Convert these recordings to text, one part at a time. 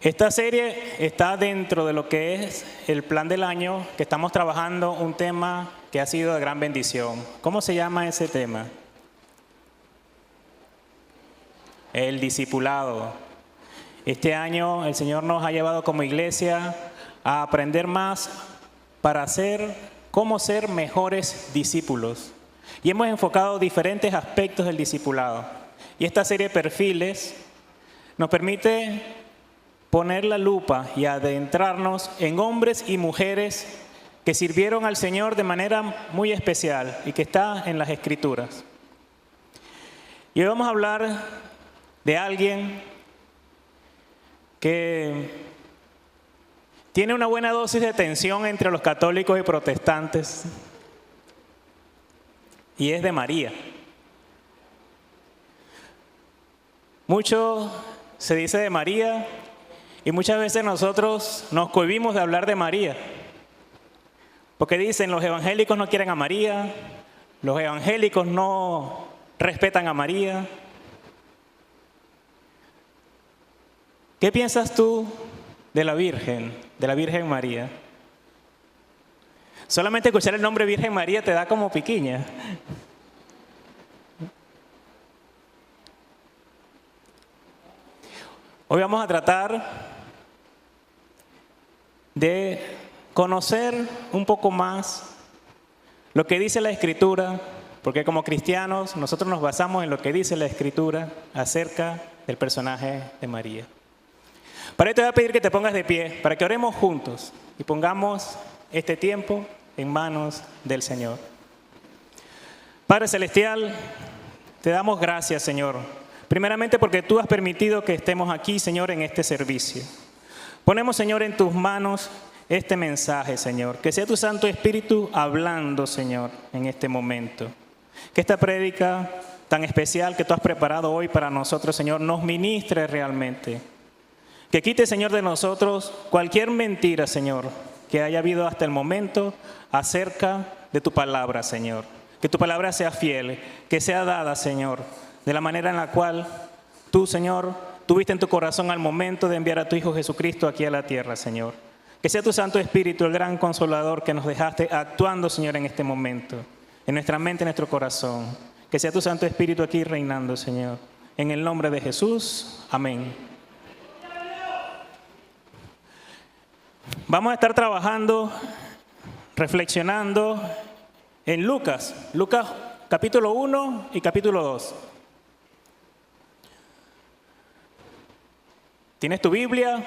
Esta serie está dentro de lo que es el plan del año, que estamos trabajando un tema que ha sido de gran bendición. ¿Cómo se llama ese tema? El discipulado. Este año el Señor nos ha llevado como iglesia a aprender más para cómo ser mejores discípulos. Y hemos enfocado diferentes aspectos del discipulado. Y esta serie de perfiles nos permite poner la lupa y adentrarnos en hombres y mujeres que sirvieron al Señor de manera muy especial y que está en las Escrituras. Y hoy vamos a hablar de alguien que tiene una buena dosis de tensión entre los católicos y protestantes, y es de María. Mucho se dice de María y muchas veces nosotros nos cohibimos de hablar de María, porque dicen los evangélicos no quieren a María, los evangélicos no respetan a María. ¿Qué piensas tú de la Virgen María? Solamente escuchar el nombre Virgen María te da como piquiña. Hoy vamos a tratar de conocer un poco más lo que dice la Escritura, porque como cristianos nosotros nos basamos en lo que dice la Escritura acerca del personaje de María. Para esto te voy a pedir que te pongas de pie, para que oremos juntos y pongamos este tiempo en manos del Señor. Padre Celestial, te damos gracias, Señor. Primeramente porque tú has permitido que estemos aquí, Señor, en este servicio. Ponemos, Señor, en tus manos este mensaje, Señor. Que sea tu Santo Espíritu hablando, Señor, en este momento. Que esta prédica tan especial que tú has preparado hoy para nosotros, Señor, nos ministre realmente. Que quite, Señor, de nosotros cualquier mentira, Señor, que haya habido hasta el momento acerca de tu palabra, Señor. Que tu palabra sea fiel, que sea dada, Señor, de la manera en la cual tú, Señor, tuviste en tu corazón al momento de enviar a tu Hijo Jesucristo aquí a la tierra, Señor. Que sea tu Santo Espíritu, el gran consolador que nos dejaste actuando, Señor, en este momento, en nuestra mente, en nuestro corazón. Que sea tu Santo Espíritu aquí reinando, Señor. En el nombre de Jesús, amén. Vamos a estar trabajando, reflexionando en Lucas capítulo 1 y capítulo 2. ¿Tienes tu Biblia?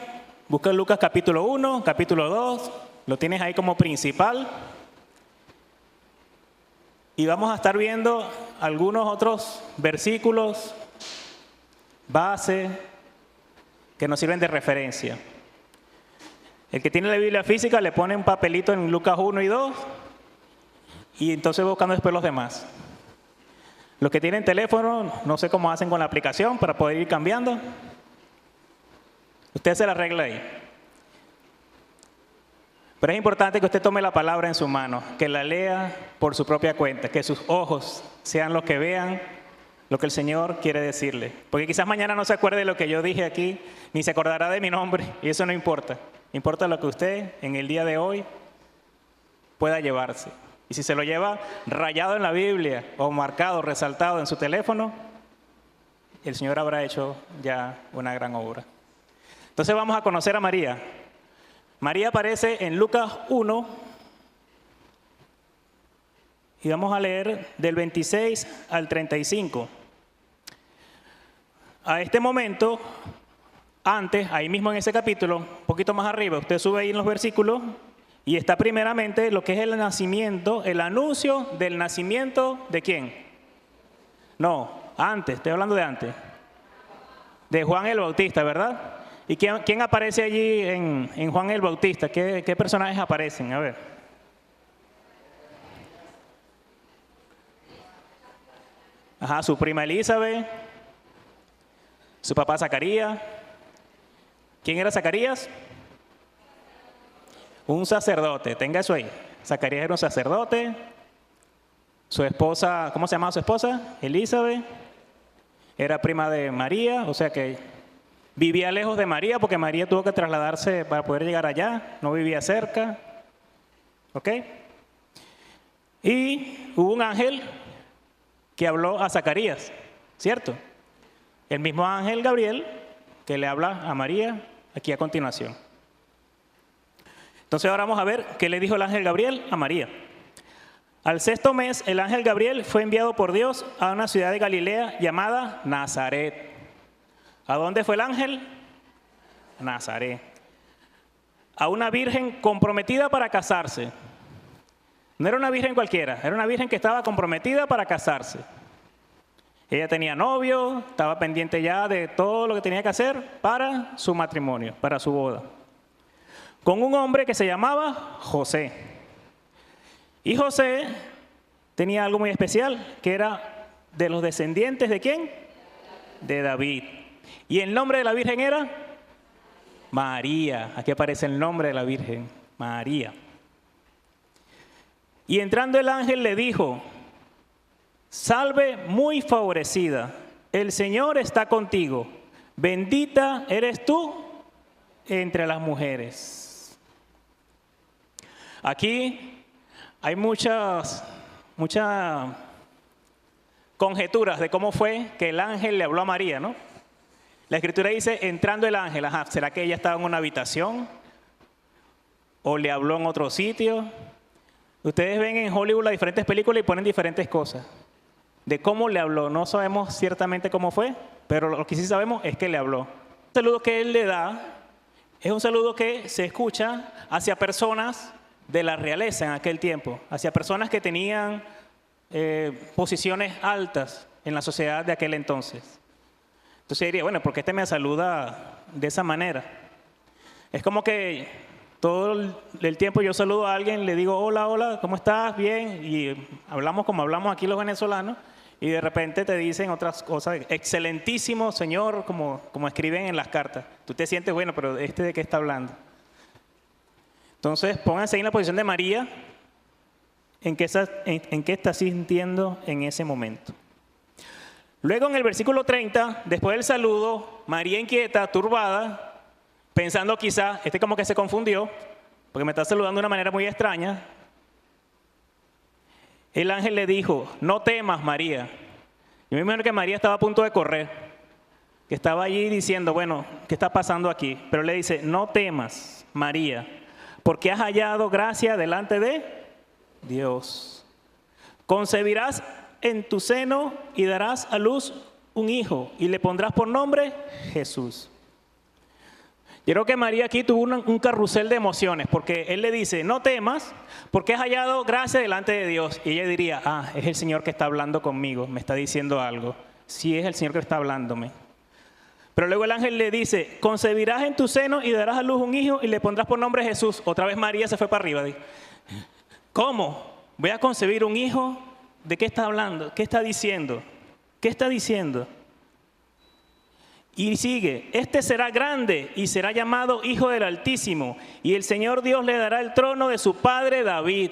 Busca Lucas capítulo 1, capítulo 2, lo tienes ahí como principal. Y vamos a estar viendo algunos otros versículos base que nos sirven de referencia. El que tiene la Biblia física le pone un papelito en Lucas 1 y 2 y entonces buscando después los demás. Los que tienen teléfono, no sé cómo hacen con la aplicación para poder ir cambiando. Usted se la arregla ahí. Pero es importante que usted tome la palabra en su mano, que la lea por su propia cuenta, que sus ojos sean los que vean lo que el Señor quiere decirle. Porque quizás mañana no se acuerde de lo que yo dije aquí, ni se acordará de mi nombre, y eso no importa. Importa lo que usted en el día de hoy pueda llevarse. Y si se lo lleva rayado en la Biblia o marcado, resaltado en su teléfono, el Señor habrá hecho ya una gran obra. Entonces vamos a conocer a María. María aparece en Lucas 1 y vamos a leer del 26 al 35. A este momento, antes, ahí mismo en ese capítulo, un poquito más arriba, usted sube ahí en los versículos y está primeramente lo que es el nacimiento, el anuncio del nacimiento ¿de quién? No, antes, estoy hablando de antes. De Juan el Bautista, ¿verdad? ¿Y quién aparece allí en Juan el Bautista? ¿Qué personajes aparecen? A ver. Ajá, su prima Elizabeth, su papá Zacarías. ¿Quién era Zacarías? Un sacerdote, tenga eso ahí. Zacarías era un sacerdote. Su esposa, ¿cómo se llamaba su esposa? Elizabeth. Era prima de María, o sea que Vivía lejos de María porque María tuvo que trasladarse para poder llegar allá, no vivía cerca. ¿Ok? Y hubo un ángel que habló a Zacarías, ¿cierto? El mismo ángel Gabriel que le habla a María aquí a continuación. Entonces ahora vamos a ver qué le dijo el ángel Gabriel a María. Al 6º mes, el ángel Gabriel fue enviado por Dios a una ciudad de Galilea llamada Nazaret. ¿A dónde fue el ángel? Nazaret. A una virgen comprometida para casarse. No era una virgen cualquiera, era una virgen que estaba comprometida para casarse. Ella tenía novio, estaba pendiente ya de todo lo que tenía que hacer para su matrimonio, para su boda. Con un hombre que se llamaba José. Y José tenía algo muy especial, que era de los descendientes ¿de quién? De David. Y el nombre de la virgen era María. Aquí aparece el nombre de la virgen, María. Y entrando el ángel le dijo: salve muy favorecida, el Señor está contigo, bendita eres tú entre las mujeres. Aquí hay muchas conjeturas de cómo fue que el ángel le habló a María, ¿no? La escritura dice, entrando el ángel, ¿será que ella estaba en una habitación? ¿O le habló en otro sitio? Ustedes ven en Hollywood las diferentes películas y ponen diferentes cosas. De cómo le habló, no sabemos ciertamente cómo fue, pero lo que sí sabemos es que le habló. El saludo que él le da es un saludo que se escucha hacia personas de la realeza en aquel tiempo, hacia personas que tenían posiciones altas en la sociedad de aquel entonces. Entonces diría, bueno, ¿por qué este me saluda de esa manera? Es como que todo el tiempo yo saludo a alguien, le digo, hola, hola, ¿cómo estás? Bien, y hablamos como hablamos aquí los venezolanos, y de repente te dicen otras cosas, excelentísimo señor, como escriben en las cartas. Tú te sientes, bueno, pero ¿este de qué está hablando? Entonces, pónganse ahí en la posición de María, en qué está sintiendo en ese momento. Luego en el versículo 30, después del saludo, María inquieta, turbada, pensando quizá, como que se confundió, porque me está saludando de una manera muy extraña. El ángel le dijo, no temas, María. Yo me imagino que María estaba a punto de correr, que estaba allí diciendo, bueno, ¿qué está pasando aquí? Pero le dice, no temas, María, porque has hallado gracia delante de Dios. Concebirás en tu seno y darás a luz un hijo y le pondrás por nombre Jesús. Yo creo que María aquí tuvo un carrusel de emociones, porque él le dice, no temas, porque has hallado gracia delante de Dios. Y ella diría, es el Señor que está hablando conmigo, me está diciendo algo. Sí, es el Señor que está hablándome. Pero luego el ángel le dice, concebirás en tu seno y darás a luz un hijo y le pondrás por nombre Jesús. Otra vez María se fue para arriba. ¿Cómo? ¿Voy a concebir un hijo? ¿De qué está hablando? ¿Qué está diciendo? ¿Qué está diciendo? Y sigue, este será grande y será llamado Hijo del Altísimo, y el Señor Dios le dará el trono de su padre David,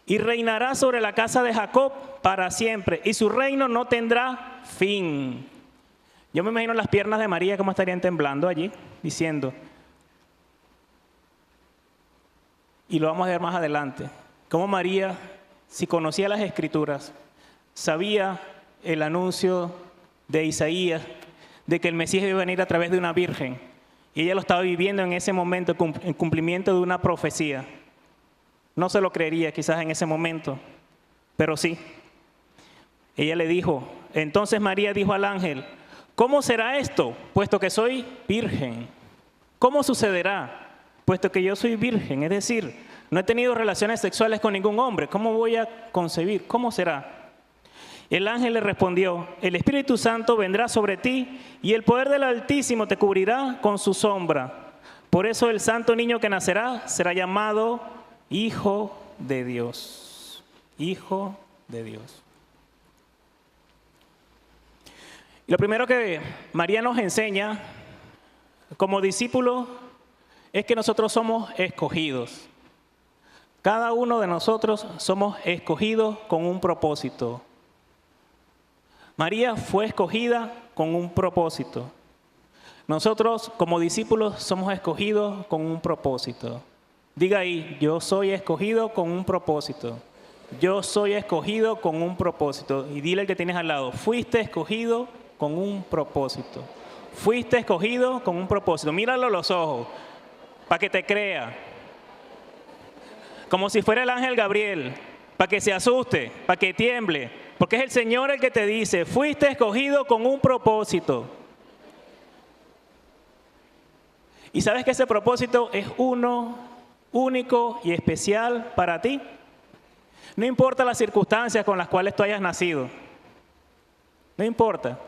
y reinará sobre la casa de Jacob para siempre, y su reino no tendrá fin. Yo me imagino las piernas de María cómo estarían temblando allí, diciendo, y lo vamos a ver más adelante, cómo María, si conocía las Escrituras, sabía el anuncio de Isaías, de que el Mesías iba a venir a través de una virgen. Y ella lo estaba viviendo en ese momento, en cumplimiento de una profecía. No se lo creería quizás en ese momento, pero sí. Ella le dijo, entonces María dijo al ángel, ¿cómo será esto, puesto que soy virgen? ¿Cómo sucederá, puesto que yo soy virgen? Es decir, no he tenido relaciones sexuales con ningún hombre. ¿Cómo voy a concebir? ¿Cómo será? El ángel le respondió, el Espíritu Santo vendrá sobre ti y el poder del Altísimo te cubrirá con su sombra. Por eso el santo niño que nacerá será llamado Hijo de Dios. Hijo de Dios. Y lo primero que María nos enseña como discípulos es que nosotros somos escogidos. Cada uno de nosotros somos escogidos con un propósito. María fue escogida con un propósito. Nosotros como discípulos somos escogidos con un propósito. Diga ahí, yo soy escogido con un propósito. Yo soy escogido con un propósito. Y dile al que tienes al lado, fuiste escogido con un propósito. Fuiste escogido con un propósito. Míralo a los ojos para que te crea. Como si fuera el ángel Gabriel, para que se asuste, para que tiemble. Porque es el Señor el que te dice, fuiste escogido con un propósito. Y sabes que ese propósito es uno, único y especial para ti. No importa las circunstancias con las cuales tú hayas nacido. No importa.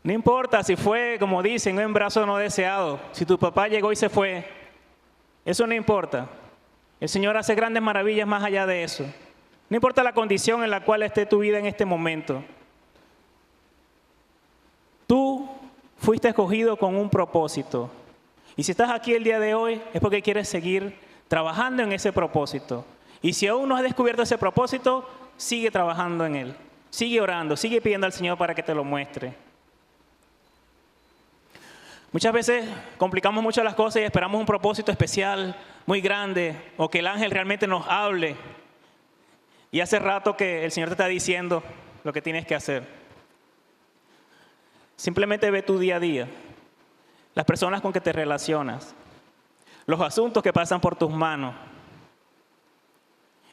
No importa si fue, como dicen, un embarazo no deseado. Si tu papá llegó y se fue. Eso no importa. El Señor hace grandes maravillas más allá de eso. No importa la condición en la cual esté tu vida en este momento. Tú fuiste escogido con un propósito. Y si estás aquí el día de hoy es porque quieres seguir trabajando en ese propósito. Y si aún no has descubierto ese propósito, sigue trabajando en él. Sigue orando, sigue pidiendo al Señor para que te lo muestre. Muchas veces complicamos mucho las cosas y esperamos un propósito especial, muy grande, o que el ángel realmente nos hable. Y hace rato que el Señor te está diciendo lo que tienes que hacer. Simplemente ve tu día a día, las personas con que te relacionas, los asuntos que pasan por tus manos.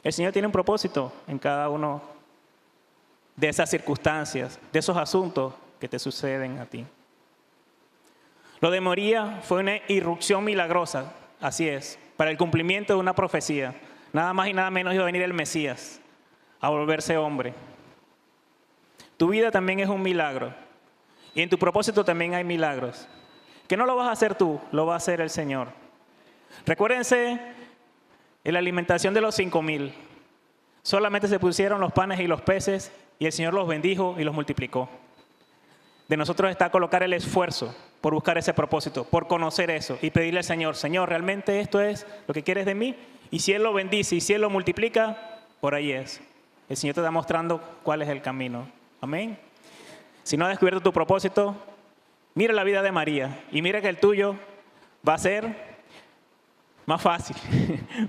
El Señor tiene un propósito en cada uno de esas circunstancias, de esos asuntos que te suceden a ti. Lo de María fue una irrupción milagrosa, así es, para el cumplimiento de una profecía. Nada más y nada menos iba a venir el Mesías a volverse hombre. Tu vida también es un milagro y en tu propósito también hay milagros. Que no lo vas a hacer tú, lo va a hacer el Señor. Recuérdense en la alimentación de los 5,000. Solamente se pusieron los panes y los peces y el Señor los bendijo y los multiplicó. De nosotros está colocar el esfuerzo por buscar ese propósito, por conocer eso y pedirle al Señor, Señor, ¿realmente esto es lo que quieres de mí? Y si Él lo bendice y si Él lo multiplica, por ahí es. El Señor te está mostrando cuál es el camino. Amén. Si no has descubierto tu propósito, mira la vida de María y mira que el tuyo va a ser más fácil,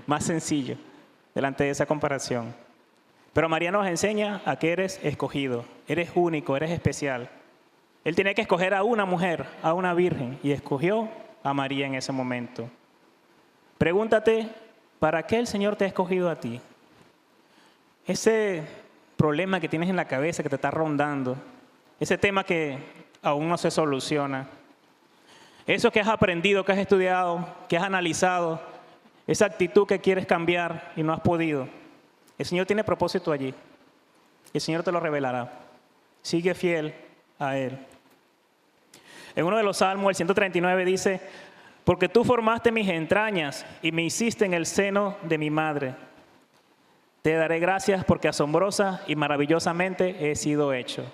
más sencillo, delante de esa comparación. Pero María nos enseña a que eres escogido, eres único, eres especial. Él tenía que escoger a una mujer, a una virgen, y escogió a María en ese momento. Pregúntate, ¿para qué el Señor te ha escogido a ti? Ese problema que tienes en la cabeza, que te está rondando, ese tema que aún no se soluciona, eso que has aprendido, que has estudiado, que has analizado, esa actitud que quieres cambiar y no has podido, el Señor tiene propósito allí. El Señor te lo revelará. Sigue fiel a Él. En uno de los salmos, el 139 dice, porque tú formaste mis entrañas y me hiciste en el seno de mi madre. Te daré gracias porque asombrosa y maravillosamente he sido hecho.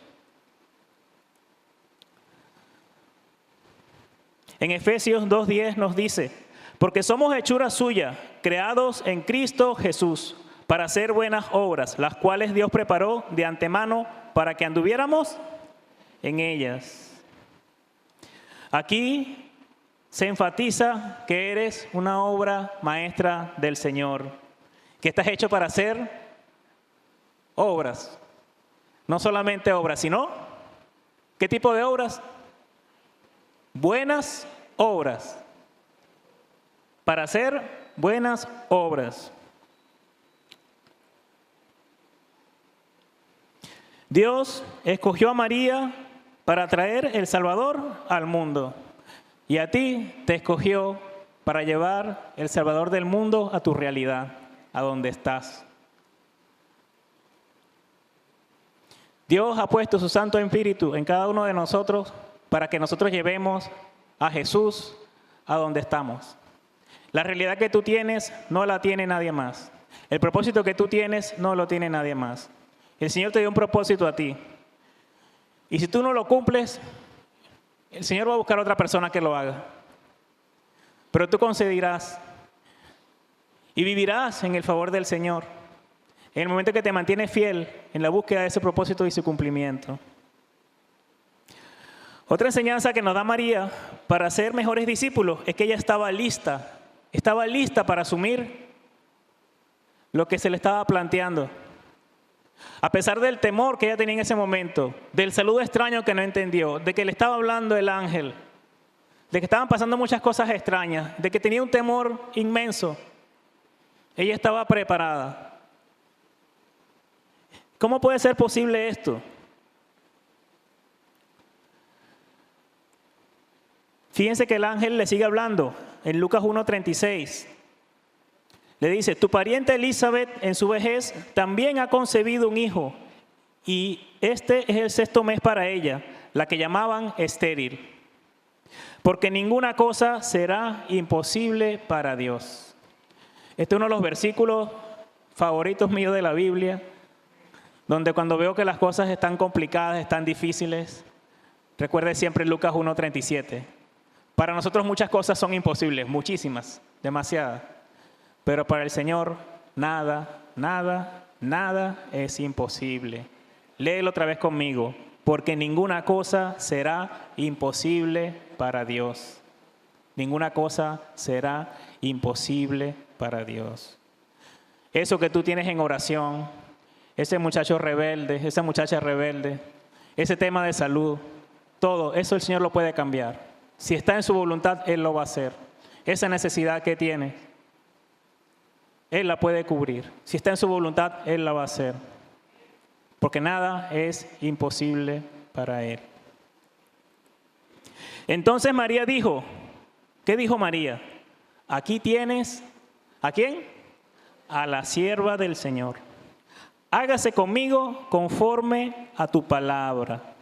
En Efesios 2:10 nos dice, porque somos hechura suya, creados en Cristo Jesús, para hacer buenas obras, las cuales Dios preparó de antemano para que anduviéramos en ellas. Aquí se enfatiza que eres una obra maestra del Señor, que estás hecho para hacer obras, no solamente obras, sino ¿qué tipo de obras? Buenas obras, para hacer buenas obras. Dios escogió a María para traer el Salvador al mundo. Y a ti te escogió para llevar el Salvador del mundo a tu realidad, a donde estás. Dios ha puesto su Santo Espíritu en cada uno de nosotros para que nosotros llevemos a Jesús a donde estamos. La realidad que tú tienes no la tiene nadie más. El propósito que tú tienes no lo tiene nadie más. El Señor te dio un propósito a ti. Y si tú no lo cumples, el Señor va a buscar a otra persona que lo haga. Pero tú concederás y vivirás en el favor del Señor. En el momento que te mantienes fiel en la búsqueda de ese propósito y su cumplimiento. Otra enseñanza que nos da María para ser mejores discípulos es que ella estaba lista para asumir lo que se le estaba planteando. A pesar del temor que ella tenía en ese momento, del saludo extraño que no entendió, de que le estaba hablando el ángel, de que estaban pasando muchas cosas extrañas, de que tenía un temor inmenso, ella estaba preparada. ¿Cómo puede ser posible esto? Fíjense que el ángel le sigue hablando en Lucas 1:36. Le dice, tu pariente Elizabeth en su vejez también ha concebido un hijo y este es el 6º mes para ella, la que llamaban estéril, porque ninguna cosa será imposible para Dios. Este es uno de los versículos favoritos míos de la Biblia, donde cuando veo que las cosas están complicadas, están difíciles, recuerde siempre Lucas 1:37. Para nosotros muchas cosas son imposibles, muchísimas, demasiadas. Pero para el Señor, nada, nada, nada es imposible. Léelo otra vez conmigo. Porque ninguna cosa será imposible para Dios. Ninguna cosa será imposible para Dios. Eso que tú tienes en oración, ese muchacho rebelde, esa muchacha rebelde, ese tema de salud, todo eso el Señor lo puede cambiar. Si está en su voluntad, Él lo va a hacer. Esa necesidad que tienes, Él la puede cubrir. Si está en su voluntad, Él la va a hacer. Porque nada es imposible para Él. Entonces María dijo, ¿qué dijo María? Aquí tienes, ¿a quién? A la sierva del Señor. Hágase conmigo conforme a tu palabra.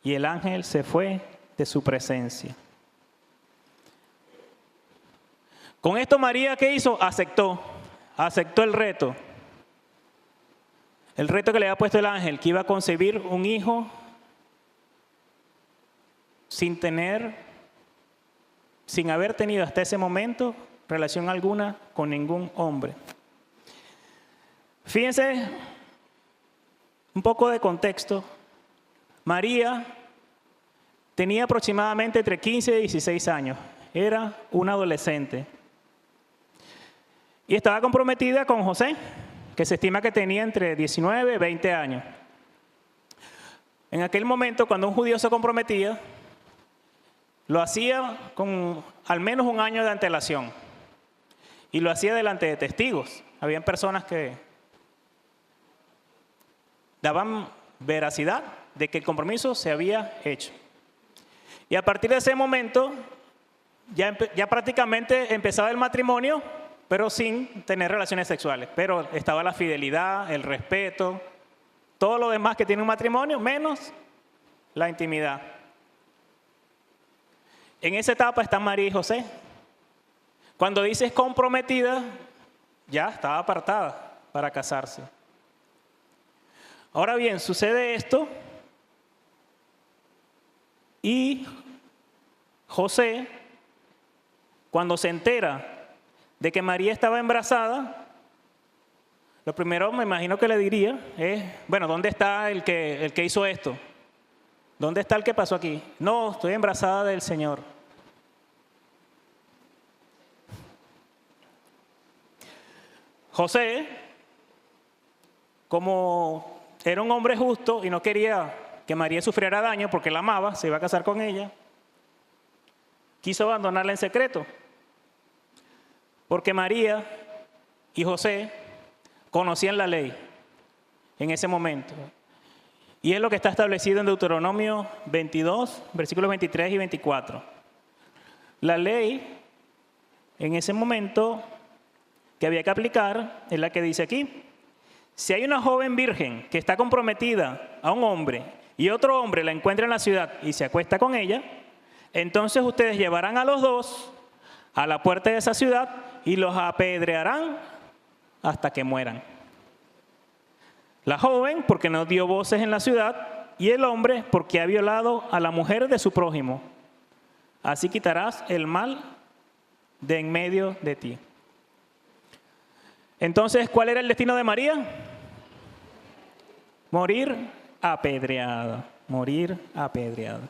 Y el ángel se fue de su presencia. Con esto María, ¿qué hizo? Aceptó el reto. El reto que le había puesto el ángel, que iba a concebir un hijo sin haber tenido hasta ese momento relación alguna con ningún hombre. Fíjense, un poco de contexto. María tenía aproximadamente entre 15 y 16 años. Era una adolescente. Y estaba comprometida con José, que se estima que tenía entre 19 y 20 años. En aquel momento, cuando un judío se comprometía, lo hacía con al menos un año de antelación. Y lo hacía delante de testigos. Habían personas que daban veracidad de que el compromiso se había hecho. Y a partir de ese momento, ya prácticamente empezaba el matrimonio, pero sin tener relaciones sexuales. Pero estaba la fidelidad, el respeto, todo lo demás que tiene un matrimonio, menos la intimidad. En esa etapa están María y José. Cuando dices comprometida, ya estaba apartada para casarse. Ahora bien, sucede esto y José, cuando se entera de que María estaba embarazada, lo primero me imagino que le diría es, bueno, ¿dónde está el que hizo esto? ¿Dónde está el que pasó aquí? No, estoy embarazada del Señor. José, como era un hombre justo y no quería que María sufriera daño porque la amaba, se iba a casar con ella, quiso abandonarla en secreto. Porque María y José conocían la ley en ese momento. Y es lo que está establecido en Deuteronomio 22, versículos 23 y 24. La ley en ese momento que había que aplicar es la que dice aquí. Si hay una joven virgen que está comprometida a un hombre y otro hombre la encuentra en la ciudad y se acuesta con ella, entonces ustedes llevarán a los dos a la puerta de esa ciudad y los apedrearán hasta que mueran. La joven porque no dio voces en la ciudad y el hombre porque ha violado a la mujer de su prójimo. Así quitarás el mal de en medio de ti. Entonces, ¿cuál era el destino de María? Morir apedreada. morir apedreada.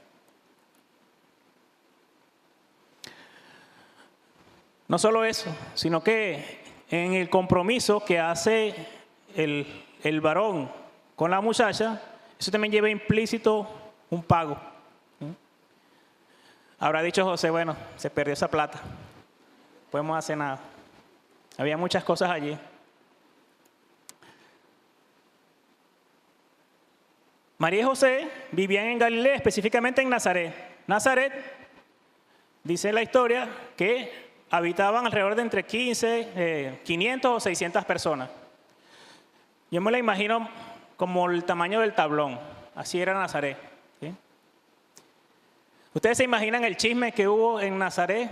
No solo eso, sino que en el compromiso que hace el varón con la muchacha, eso también lleva implícito un pago. Habrá dicho José, bueno, se perdió esa plata, no podemos hacer nada. Había muchas cosas allí. María y José vivían en Galilea, específicamente en Nazaret. Nazaret, dice la historia, que habitaban alrededor de entre 500 o 600 personas. Yo me la imagino como el tamaño del tablón. Así era Nazaret. ¿Sí? ¿Ustedes se imaginan el chisme que hubo en Nazaret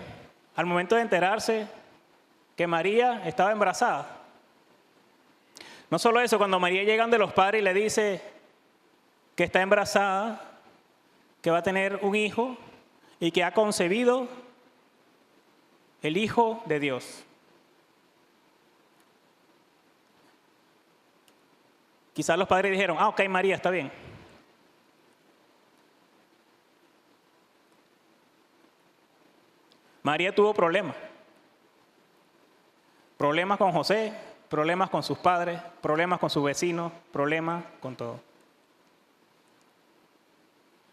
al momento de enterarse que María estaba embarazada? No solo eso, cuando María llega de los padres y le dice que está embarazada, que va a tener un hijo y que ha concebido el Hijo de Dios. Quizás los padres dijeron, ok, María, está bien. María tuvo problemas. Problemas con José, problemas con sus padres, problemas con sus vecinos, problemas con todo.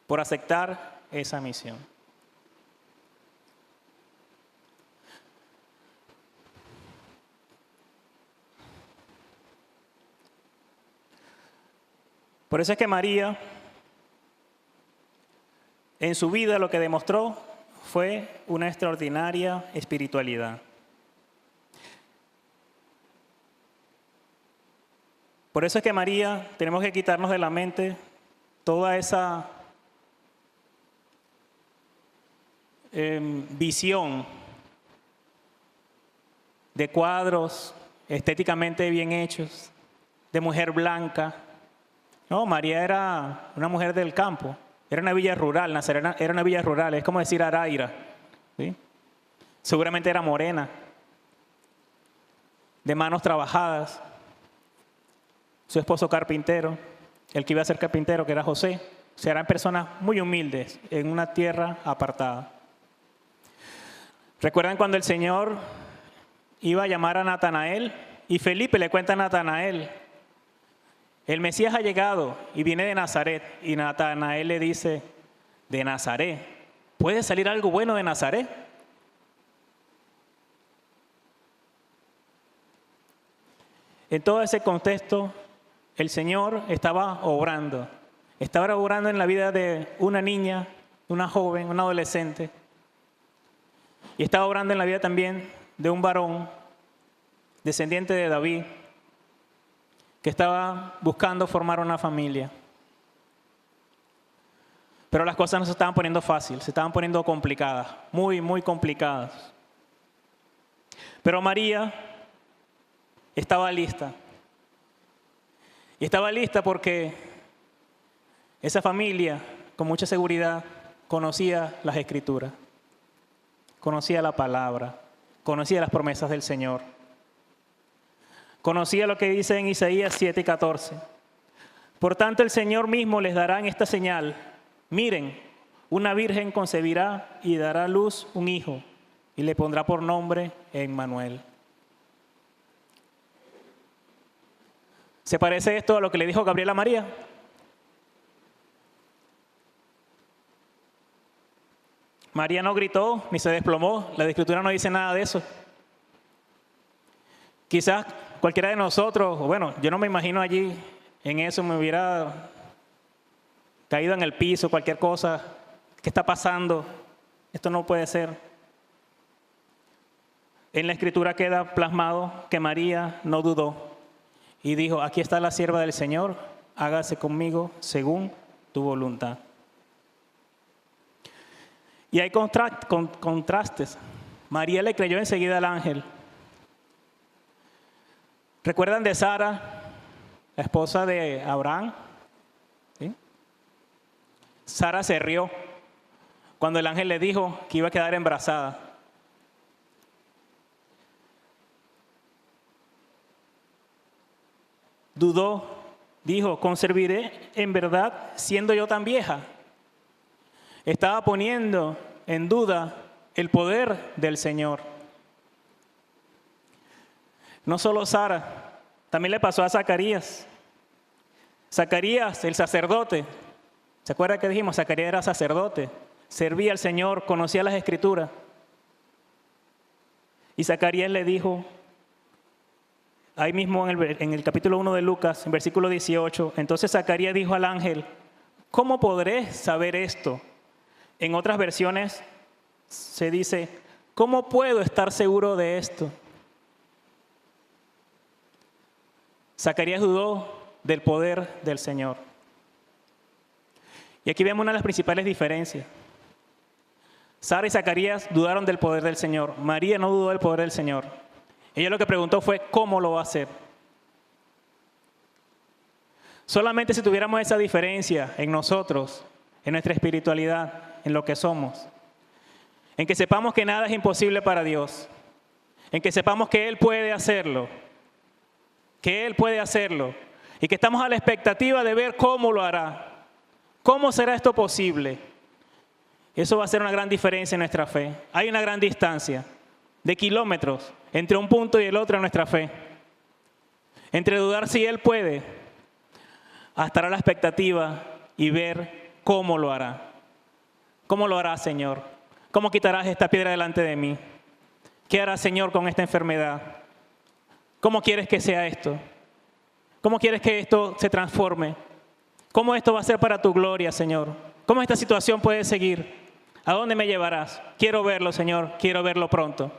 Por aceptar esa misión. Por eso es que María, en su vida lo que demostró fue una extraordinaria espiritualidad. Por eso es que María, tenemos que quitarnos de la mente toda esa visión de cuadros estéticamente bien hechos, de mujer blanca. No, María era una mujer del campo, era una villa rural, Nazaret era una villa rural, es como decir Araira, ¿sí? Seguramente era morena, de manos trabajadas, su esposo carpintero, el que iba a ser carpintero, que era José, o sea, eran personas muy humildes en una tierra apartada. ¿Recuerdan cuando el Señor iba a llamar a Natanael y Felipe le cuenta a Natanael: el Mesías ha llegado y viene de Nazaret? Y Natanael le dice: ¿de Nazaret? ¿Puede salir algo bueno de Nazaret? En todo ese contexto, el Señor estaba obrando en la vida de una niña, una joven, una adolescente, y estaba obrando en la vida también de un varón, descendiente de David, que estaba buscando formar una familia. Pero las cosas no se estaban poniendo fáciles, se estaban poniendo complicadas, muy, muy complicadas. Pero María estaba lista. Y estaba lista porque esa familia, con mucha seguridad, conocía las Escrituras, conocía la palabra, conocía las promesas del Señor. Conocía lo que dice en Isaías 7:14. Por tanto, el Señor mismo les dará esta señal. Miren, una virgen concebirá y dará a luz un hijo, y le pondrá por nombre Emmanuel. ¿Se parece esto a lo que le dijo Gabriel a María? María no gritó ni se desplomó. La Escritura no dice nada de eso. Quizás cualquiera de nosotros, bueno, yo no me imagino allí en eso, me hubiera caído en el piso, cualquier cosa. ¿Qué está pasando? Esto no puede ser. En la Escritura queda plasmado que María no dudó y dijo: aquí está la sierva del Señor, hágase conmigo según tu voluntad. Y hay contrastes. María le creyó enseguida al ángel. ¿Recuerdan de Sara, la esposa de Abraham? ¿Sí? Sara se rió cuando el ángel le dijo que iba a quedar embarazada. Dudó dijo, ¿conservaré en verdad siendo yo tan vieja? Estaba poniendo en duda el poder del Señor. No solo Sara, también le pasó a Zacarías. Zacarías, el sacerdote, ¿se acuerda que dijimos? Zacarías era sacerdote, servía al Señor, conocía las Escrituras. Y Zacarías le dijo, ahí mismo en el capítulo 1 de Lucas, en versículo 18, entonces Zacarías dijo al ángel, ¿cómo podré saber esto? En otras versiones se dice, ¿cómo puedo estar seguro de esto? Zacarías dudó del poder del Señor. Y aquí vemos una de las principales diferencias. Sara y Zacarías dudaron del poder del Señor. María no dudó del poder del Señor. Ella lo que preguntó fue, ¿cómo lo va a hacer? Solamente si tuviéramos esa diferencia en nosotros, en nuestra espiritualidad, en lo que somos, en que sepamos que nada es imposible para Dios, en que sepamos que Él puede hacerlo, y que estamos a la expectativa de ver cómo lo hará, cómo será esto posible. Eso va a hacer una gran diferencia en nuestra fe. Hay una gran distancia de kilómetros entre un punto y el otro en nuestra fe. Entre dudar si Él puede, a estar a la expectativa y ver cómo lo hará. ¿Cómo lo hará, Señor? ¿Cómo quitarás esta piedra delante de mí? ¿Qué hará, Señor, con esta enfermedad? ¿Cómo quieres que sea esto? ¿Cómo quieres que esto se transforme? ¿Cómo esto va a ser para tu gloria, Señor? ¿Cómo esta situación puede seguir? ¿A dónde me llevarás? Quiero verlo, Señor, quiero verlo pronto.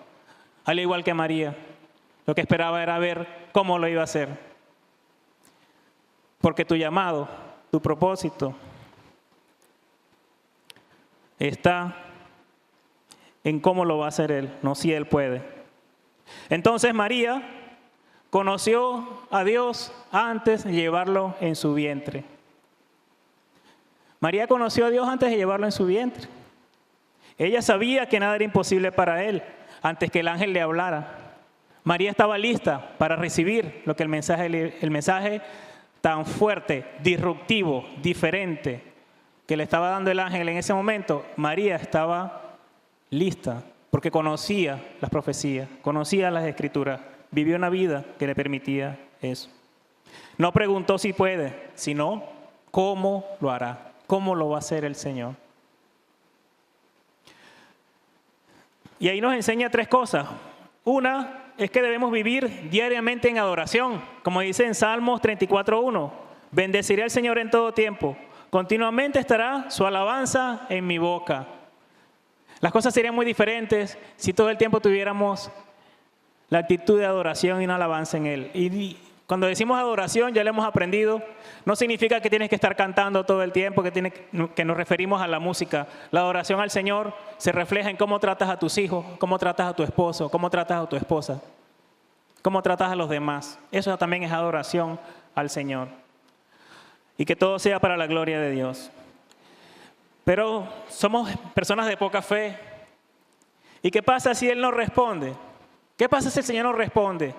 Al igual que María, lo que esperaba era ver cómo lo iba a hacer. Porque tu llamado, tu propósito, está en cómo lo va a hacer Él, no si Él puede. Entonces María conoció a Dios antes de llevarlo en su vientre. María conoció a Dios antes de llevarlo en su vientre. Ella sabía que nada era imposible para Él antes que el ángel le hablara. María estaba lista para recibir lo que el mensaje tan fuerte, disruptivo, diferente que le estaba dando el ángel en ese momento. María estaba lista porque conocía las profecías, conocía las Escrituras, vivió una vida que le permitía eso. No preguntó si puede, sino cómo lo hará, cómo lo va a hacer el Señor. Y ahí nos enseña tres cosas. Una es que debemos vivir diariamente en adoración, como dice en Salmos 34:1. Bendeciré al Señor en todo tiempo. Continuamente estará su alabanza en mi boca. Las cosas serían muy diferentes si todo el tiempo tuviéramos la actitud de adoración y una alabanza en Él. Y cuando decimos adoración, ya lo hemos aprendido, no significa que tienes que estar cantando todo el tiempo, que nos referimos a la música. La adoración al Señor se refleja en cómo tratas a tus hijos, cómo tratas a tu esposo, cómo tratas a tu esposa, cómo tratas a los demás. Eso también es adoración al Señor. Y que todo sea para la gloria de Dios. Pero somos personas de poca fe. ¿Y qué pasa si Él no responde? ¿Qué pasa si el Señor no responde?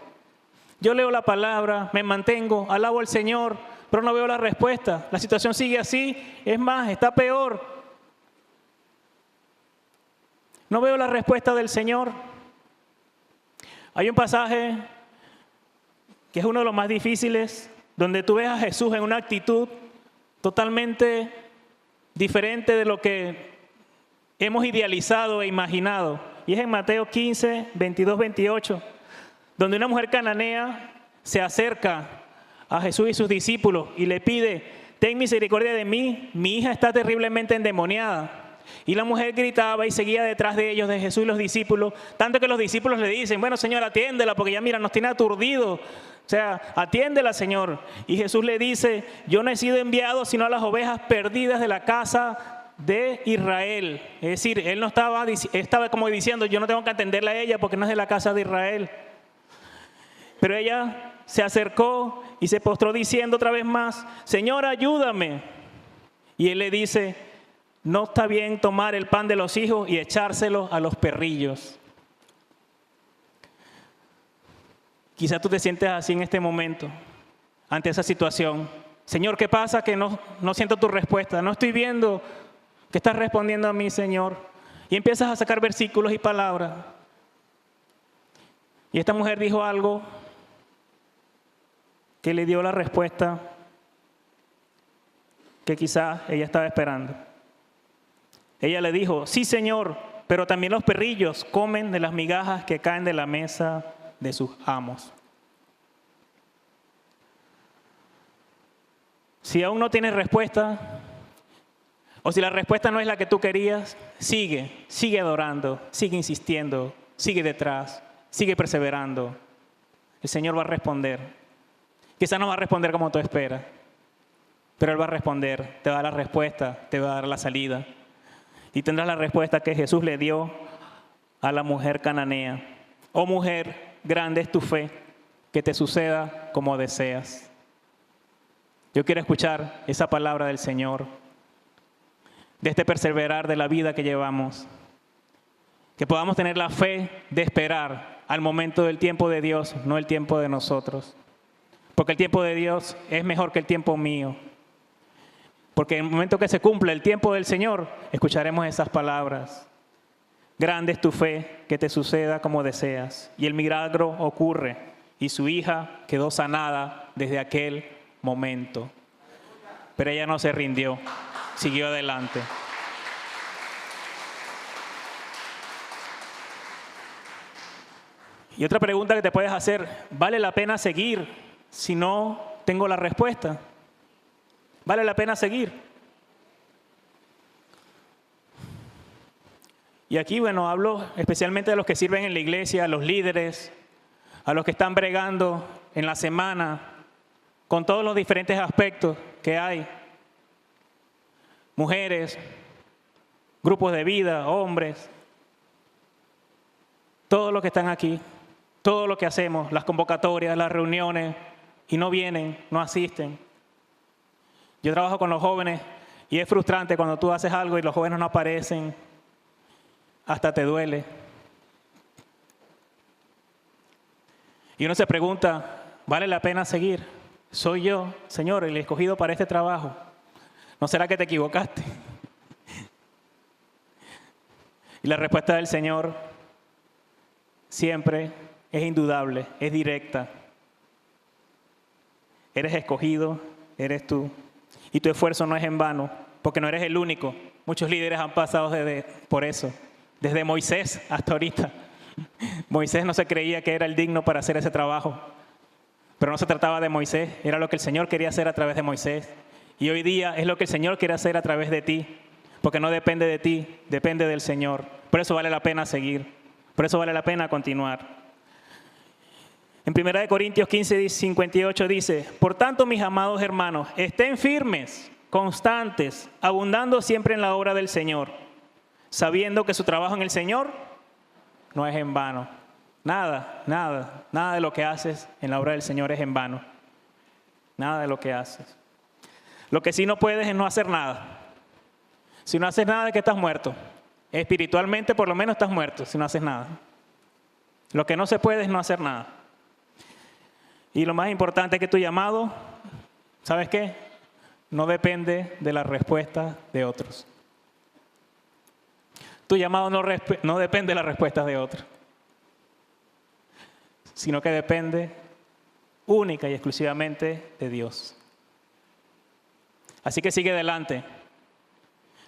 Yo leo la palabra, me mantengo, alabo al Señor, pero no veo la respuesta. La situación sigue así, es más, está peor. No veo la respuesta del Señor. Hay un pasaje que es uno de los más difíciles, donde tú ves a Jesús en una actitud totalmente diferente de lo que hemos idealizado e imaginado. Y es en Mateo 15, 22, 28, donde una mujer cananea se acerca a Jesús y sus discípulos y le pide, ten misericordia de mí, mi hija está terriblemente endemoniada. Y la mujer gritaba y seguía detrás de ellos, de Jesús y los discípulos, tanto que los discípulos le dicen, bueno, Señor, atiéndela, porque ya mira, nos tiene aturdidos. O sea, atiéndela, Señor. Y Jesús le dice, yo no he sido enviado sino a las ovejas perdidas de la casa de Israel. Es decir, él no estaba como diciendo, yo no tengo que atenderla a ella porque no es de la casa de Israel. Pero ella se acercó y se postró diciendo otra vez más, Señor, ayúdame. Y él le dice, no está bien tomar el pan de los hijos y echárselo a los perrillos. Quizás tú te sientes así en este momento, ante esa situación. Señor, ¿qué pasa? Que no siento tu respuesta. No estoy viendo que estás respondiendo a mí, Señor. Y empiezas a sacar versículos y palabras. Y esta mujer dijo algo que le dio la respuesta que quizás ella estaba esperando. Ella le dijo, sí, Señor, pero también los perrillos comen de las migajas que caen de la mesa de sus amos. Si aún no tienes respuesta, o si la respuesta no es la que tú querías, sigue adorando, sigue insistiendo, sigue detrás, sigue perseverando. El Señor va a responder. Quizás no va a responder como tú esperas, pero Él va a responder, te va a dar la respuesta, te va a dar la salida. Y tendrás la respuesta que Jesús le dio a la mujer cananea. Oh mujer, grande es tu fe, que te suceda como deseas. Yo quiero escuchar esa palabra del Señor, de este perseverar de la vida que llevamos. Que podamos tener la fe de esperar al momento del tiempo de Dios, no el tiempo de nosotros. Porque el tiempo de Dios es mejor que el tiempo mío. Porque en el momento que se cumpla el tiempo del Señor, escucharemos esas palabras. Grande es tu fe, que te suceda como deseas. Y el milagro ocurre. Y su hija quedó sanada desde aquel momento. Pero ella no se rindió, siguió adelante. Y otra pregunta que te puedes hacer, ¿vale la pena seguir si no tengo la respuesta? ¿Vale la pena seguir? Y aquí, bueno, hablo especialmente de los que sirven en la iglesia, a los líderes, a los que están bregando en la semana con todos los diferentes aspectos que hay. Mujeres, grupos de vida, hombres, todos los que están aquí, todo lo que hacemos, las convocatorias, las reuniones, y no vienen, no asisten. Yo trabajo con los jóvenes y es frustrante cuando tú haces algo y los jóvenes no aparecen, hasta te duele. Y uno se pregunta, ¿vale la pena seguir? ¿Soy yo, Señor, el escogido para este trabajo? ¿No será que te equivocaste? Y la respuesta del Señor siempre es indudable, es directa. Eres escogido, eres tú. Y tu esfuerzo no es en vano, porque no eres el único. Muchos líderes han pasado por eso, desde Moisés hasta ahorita. Moisés no se creía que era el digno para hacer ese trabajo, pero no se trataba de Moisés, era lo que el Señor quería hacer a través de Moisés. Y hoy día es lo que el Señor quiere hacer a través de ti, porque no depende de ti, depende del Señor. Por eso vale la pena seguir, por eso vale la pena continuar. En 1 Corintios 15:58 dice, por tanto, mis amados hermanos, estén firmes, constantes, abundando siempre en la obra del Señor, sabiendo que su trabajo en el Señor no es en vano. Nada de lo que haces en la obra del Señor es en vano. Nada de lo que haces. Lo que sí no puedes es no hacer nada. Si no haces nada es que estás muerto. Espiritualmente por lo menos estás muerto si no haces nada. Lo que no se puede es no hacer nada. Y lo más importante es que tu llamado, ¿sabes qué? No depende de la respuesta de otros. Tu llamado no depende de las respuestas de otros, sino que depende única y exclusivamente de Dios. Así que sigue adelante.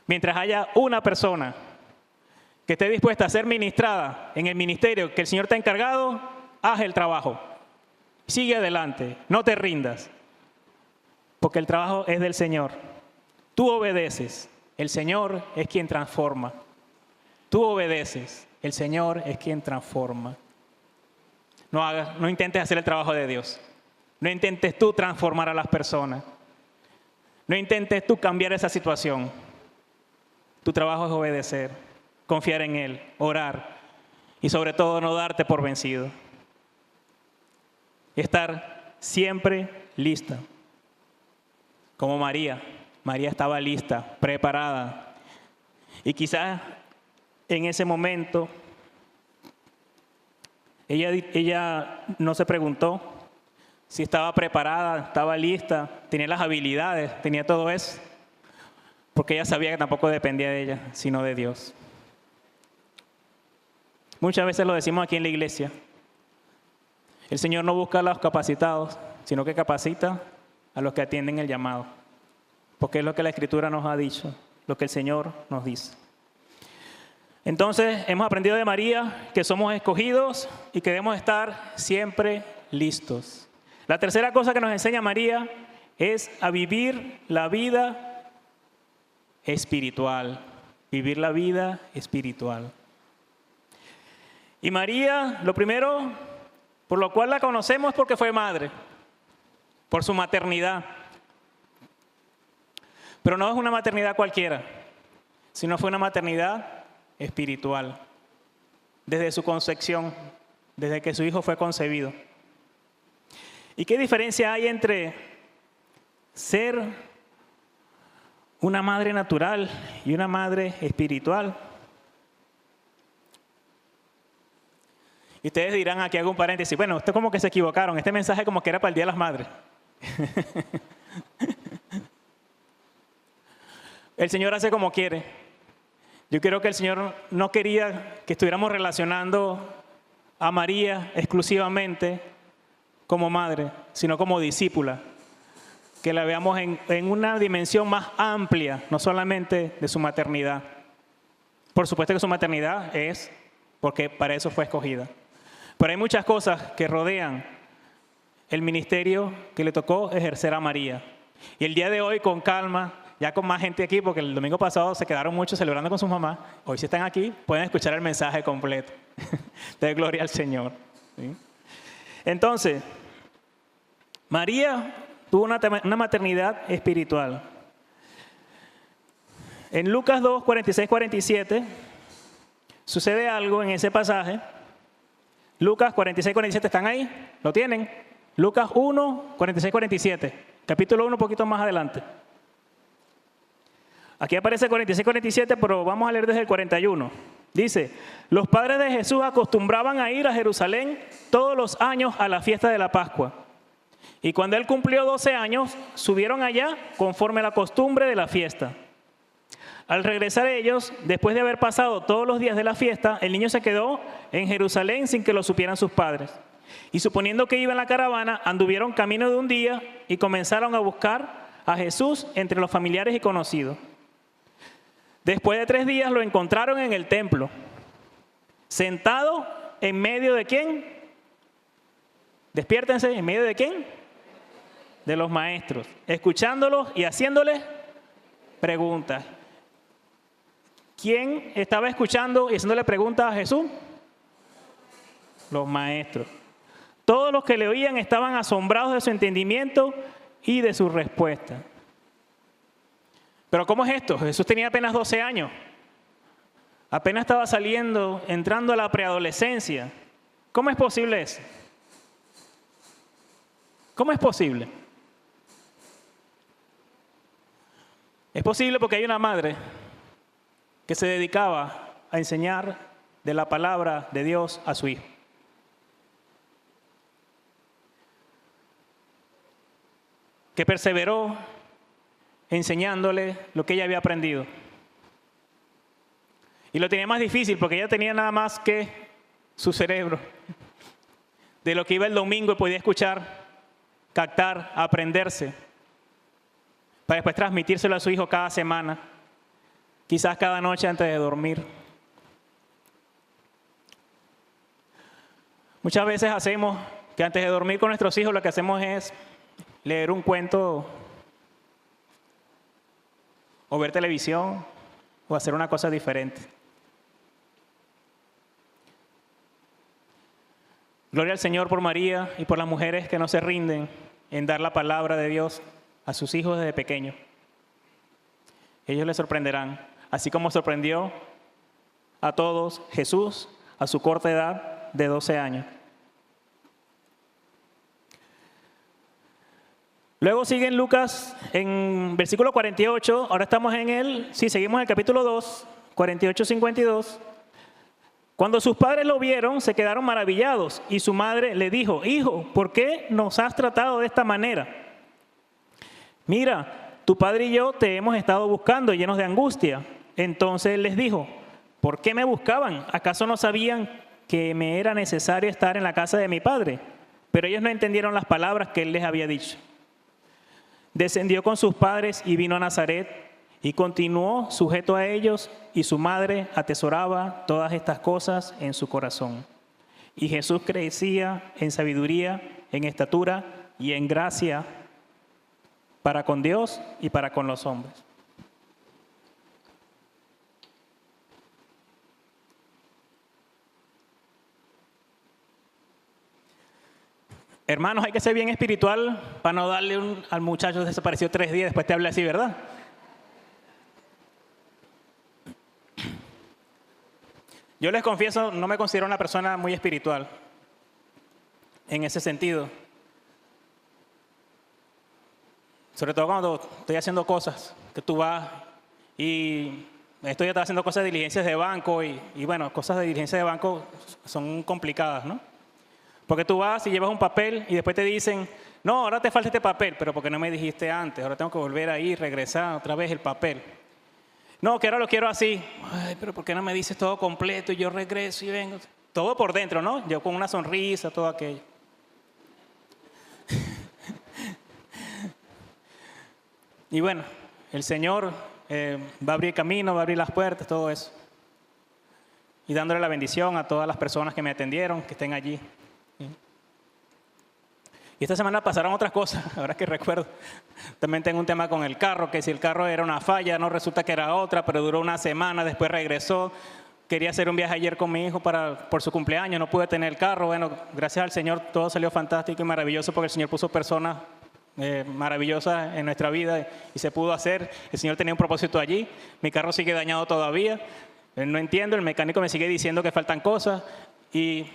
Mientras haya una persona que esté dispuesta a ser ministrada en el ministerio que el Señor te ha encargado, haz el trabajo. Sigue adelante, no te rindas, porque el trabajo es del Señor. Tú obedeces, el Señor es quien transforma. Tú obedeces, el Señor es quien transforma. No intentes hacer el trabajo de Dios. No intentes tú transformar a las personas. No intentes tú cambiar esa situación. Tu trabajo es obedecer, confiar en Él, orar y sobre todo no darte por vencido. Estar siempre lista. Como María. María estaba lista, preparada. Y quizás en ese momento ella no se preguntó si estaba preparada, estaba lista, tenía las habilidades, tenía todo eso, porque ella sabía que tampoco dependía de ella, sino de Dios. Muchas veces lo decimos aquí en la iglesia. El Señor no busca a los capacitados, sino que capacita a los que atienden el llamado. Porque es lo que la Escritura nos ha dicho, lo que el Señor nos dice. Entonces, hemos aprendido de María que somos escogidos y que debemos estar siempre listos. La tercera cosa que nos enseña María es a vivir la vida espiritual. Vivir la vida espiritual. Y María, lo primero, por lo cual la conocemos es porque fue madre, por su maternidad. Pero no es una maternidad cualquiera, sino fue una maternidad espiritual, desde su concepción, desde que su hijo fue concebido. ¿Y qué diferencia hay entre ser una madre natural y una madre espiritual? Y ustedes dirán, aquí hago un paréntesis, bueno, esto como que se equivocaron, este mensaje como que era para el Día de las Madres. El Señor hace como quiere. Yo creo que el Señor no quería que estuviéramos relacionando a María exclusivamente como madre, sino como discípula. Que la veamos en una dimensión más amplia, no solamente de su maternidad. Por supuesto que su maternidad es porque para eso fue escogida. Pero hay muchas cosas que rodean el ministerio que le tocó ejercer a María. Y el día de hoy, con calma, ya con más gente aquí, porque el domingo pasado se quedaron muchos celebrando con sus mamás, hoy si están aquí, pueden escuchar el mensaje completo. De gloria al Señor. ¿Sí? Entonces, María tuvo una maternidad espiritual. En Lucas 2, 46, 47, sucede algo en ese pasaje. Lucas 46, 47, ¿están ahí? ¿Lo tienen? Lucas 1, 46, 47. Capítulo 1, un poquito más adelante. Aquí aparece 46, 47, pero vamos a leer desde el 41. Dice, los padres de Jesús acostumbraban a ir a Jerusalén todos los años a la fiesta de la Pascua. Y cuando él cumplió 12 años, subieron allá conforme a la costumbre de la fiesta. Al regresar ellos, después de haber pasado todos los días de la fiesta, el niño se quedó en Jerusalén sin que lo supieran sus padres. Y suponiendo que iba en la caravana, anduvieron camino de un día y comenzaron a buscar a Jesús entre los familiares y conocidos. Después de 3 días lo encontraron en el templo, sentado en medio de ¿quién? Despiértense, ¿en medio de quién? De los maestros, escuchándolos y haciéndoles preguntas. ¿Quién estaba escuchando y haciéndole preguntas a Jesús? Los maestros. Todos los que le oían estaban asombrados de su entendimiento y de su respuesta. Pero ¿cómo es esto? Jesús tenía apenas 12 años. Apenas estaba saliendo, entrando a la preadolescencia. ¿Cómo es posible eso? ¿Cómo es posible? Es posible porque hay una madre que se dedicaba a enseñar de la palabra de Dios a su hijo. Que perseveró enseñándole lo que ella había aprendido. Y lo tenía más difícil porque ella tenía nada más que su cerebro, de lo que iba el domingo y podía escuchar, captar, aprenderse, para después transmitírselo a su hijo cada semana, quizás cada noche antes de dormir. Muchas veces hacemos que antes de dormir con nuestros hijos lo que hacemos es leer un cuento o ver televisión o hacer una cosa diferente. Gloria al Señor por María y por las mujeres que no se rinden en dar la palabra de Dios a sus hijos desde pequeños. Ellos les sorprenderán, así como sorprendió a todos Jesús a su corta edad de 12 años. Luego sigue en Lucas, en versículo 48, ahora estamos seguimos en el capítulo 2, 48-52. Cuando sus padres lo vieron, se quedaron maravillados y su madre le dijo: hijo, ¿por qué nos has tratado de esta manera? Mira, tu padre y yo te hemos estado buscando llenos de angustia. Entonces él les dijo: ¿por qué me buscaban? ¿Acaso no sabían que me era necesario estar en la casa de mi padre? Pero ellos no entendieron las palabras que él les había dicho. Descendió con sus padres y vino a Nazaret y continuó sujeto a ellos, y su madre atesoraba todas estas cosas en su corazón. Y Jesús crecía en sabiduría, en estatura y en gracia para con Dios y para con los hombres. Hermanos, hay que ser bien espiritual para no darle al muchacho desapareció 3 días, después te habla así, ¿verdad? Yo les confieso, no me considero una persona muy espiritual en ese sentido. Sobre todo cuando estoy haciendo cosas, que tú vas y estoy haciendo cosas de diligencias de banco y bueno, cosas de diligencia de banco son complicadas, ¿no? Porque tú vas y llevas un papel y después te dicen: no, ahora te falta este papel, pero porque no me dijiste antes, ahora tengo que volver ahí, regresar otra vez el papel. No, que ahora lo quiero así. Ay, pero ¿por qué no me dices todo completo y yo regreso y vengo? Todo por dentro, ¿no? Yo con una sonrisa, todo aquello. Y bueno, el Señor va a abrir camino, va a abrir las puertas, todo eso. Y dándole la bendición a todas las personas que me atendieron, que estén allí. Y esta semana pasaron otras cosas, ahora que recuerdo. También tengo un tema con el carro, que si el carro era una falla, no resulta que era otra, pero duró una semana, después regresó. Quería hacer un viaje ayer con mi hijo por su cumpleaños, no pude tener el carro. Bueno, gracias al Señor todo salió fantástico y maravilloso, porque el Señor puso personas maravillosas en nuestra vida y se pudo hacer. El Señor tenía un propósito allí. Mi carro sigue dañado todavía. No entiendo, el mecánico me sigue diciendo que faltan cosas y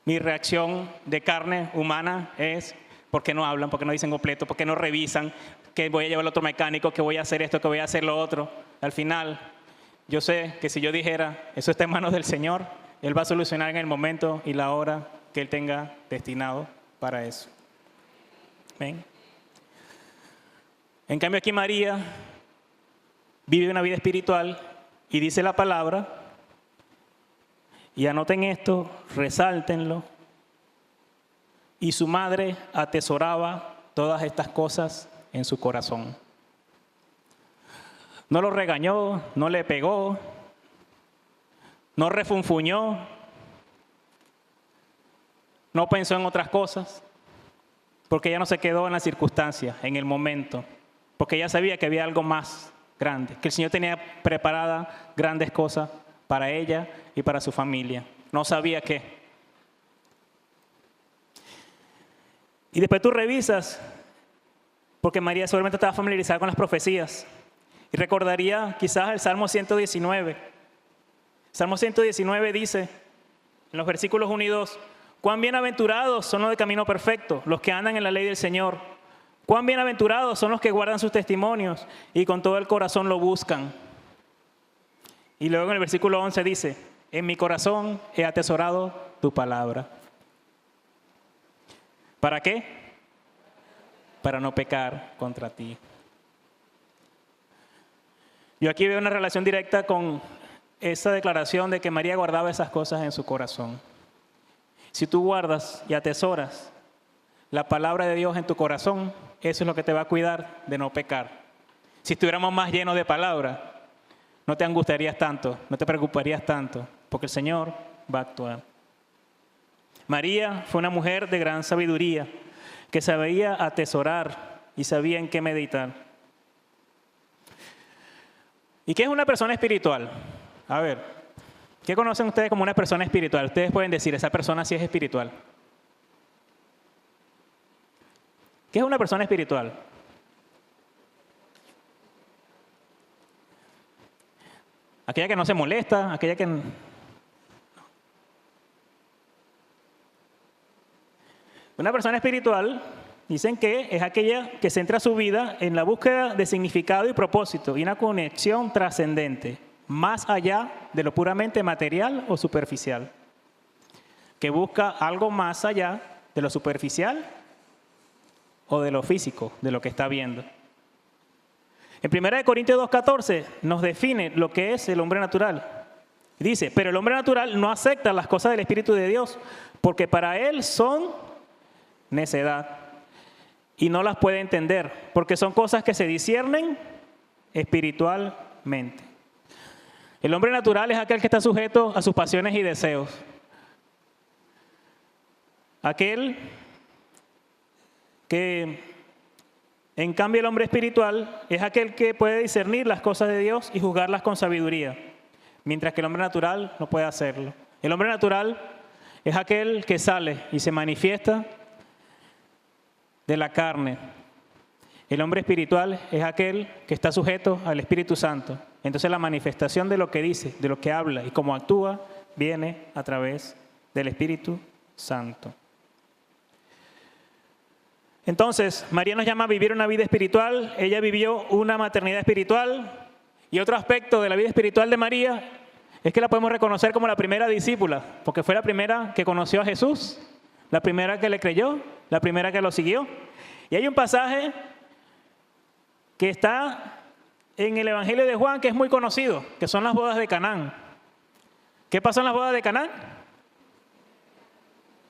mi reacción de carne humana es: ¿por qué no hablan? ¿Por qué no dicen completo? ¿Por qué no revisan? Que voy a llevar al otro mecánico, que voy a hacer esto, que voy a hacer lo otro. Al final, yo sé que si yo dijera: eso está en manos del Señor, Él va a solucionar en el momento y la hora que Él tenga destinado para eso. ¿Ven? En cambio aquí María vive una vida espiritual y dice la palabra. Y anoten esto, resáltenlo. Y su madre atesoraba todas estas cosas en su corazón. No lo regañó, no le pegó, no refunfuñó, no pensó en otras cosas, porque ella no se quedó en la circunstancia, en el momento, porque ella sabía que había algo más grande, que el Señor tenía preparadas grandes cosas para ella y para su familia. No sabía qué. Y después tú revisas, porque María seguramente estaba familiarizada con las profecías, y recordaría quizás el Salmo 119. Salmo 119 dice, en los versículos 1 y 2, cuán bienaventurados son los de camino perfecto, los que andan en la ley del Señor. Cuán bienaventurados son los que guardan sus testimonios y con todo el corazón lo buscan. Y luego en el versículo 11 dice, en mi corazón he atesorado tu palabra. ¿Para qué? Para no pecar contra ti. Yo aquí veo una relación directa con esa declaración de que María guardaba esas cosas en su corazón. Si tú guardas y atesoras la palabra de Dios en tu corazón, eso es lo que te va a cuidar de no pecar. Si estuviéramos más llenos de palabra, no te angustiarías tanto, no te preocuparías tanto, porque el Señor va a actuar. María fue una mujer de gran sabiduría, que sabía atesorar y sabía en qué meditar. ¿Y qué es una persona espiritual? A ver, ¿qué conocen ustedes como una persona espiritual? Ustedes pueden decir, esa persona sí es espiritual. ¿Qué es una persona espiritual? Aquella que no se molesta, aquella que... Una persona espiritual, dicen que es aquella que centra su vida en la búsqueda de significado y propósito y una conexión trascendente más allá de lo puramente material o superficial, que busca algo más allá de lo superficial o de lo físico, de lo que está viendo. En 1 Corintios 2:14 nos define lo que es el hombre natural. Dice, pero el hombre natural no acepta las cosas del Espíritu de Dios, porque para él son necedad y no las puede entender, porque son cosas que se disciernen espiritualmente. El hombre natural es aquel que está sujeto a sus pasiones y deseos. Aquel que, en cambio, el hombre espiritual es aquel que puede discernir las cosas de Dios y juzgarlas con sabiduría, mientras que el hombre natural no puede hacerlo. El hombre natural es aquel que sale y se manifiesta de la carne. El hombre espiritual es aquel que está sujeto al Espíritu Santo. Entonces la manifestación de lo que dice, de lo que habla y cómo actúa, viene a través del Espíritu Santo. Entonces, María nos llama a vivir una vida espiritual. Ella vivió una maternidad espiritual. Y otro aspecto de la vida espiritual de María es que la podemos reconocer como la primera discípula, porque fue la primera que conoció a Jesús, la primera que le creyó, la primera que lo siguió. Y hay un pasaje que está en el Evangelio de Juan que es muy conocido, que son las bodas de Canaán. ¿Qué pasó en las bodas de Canaán?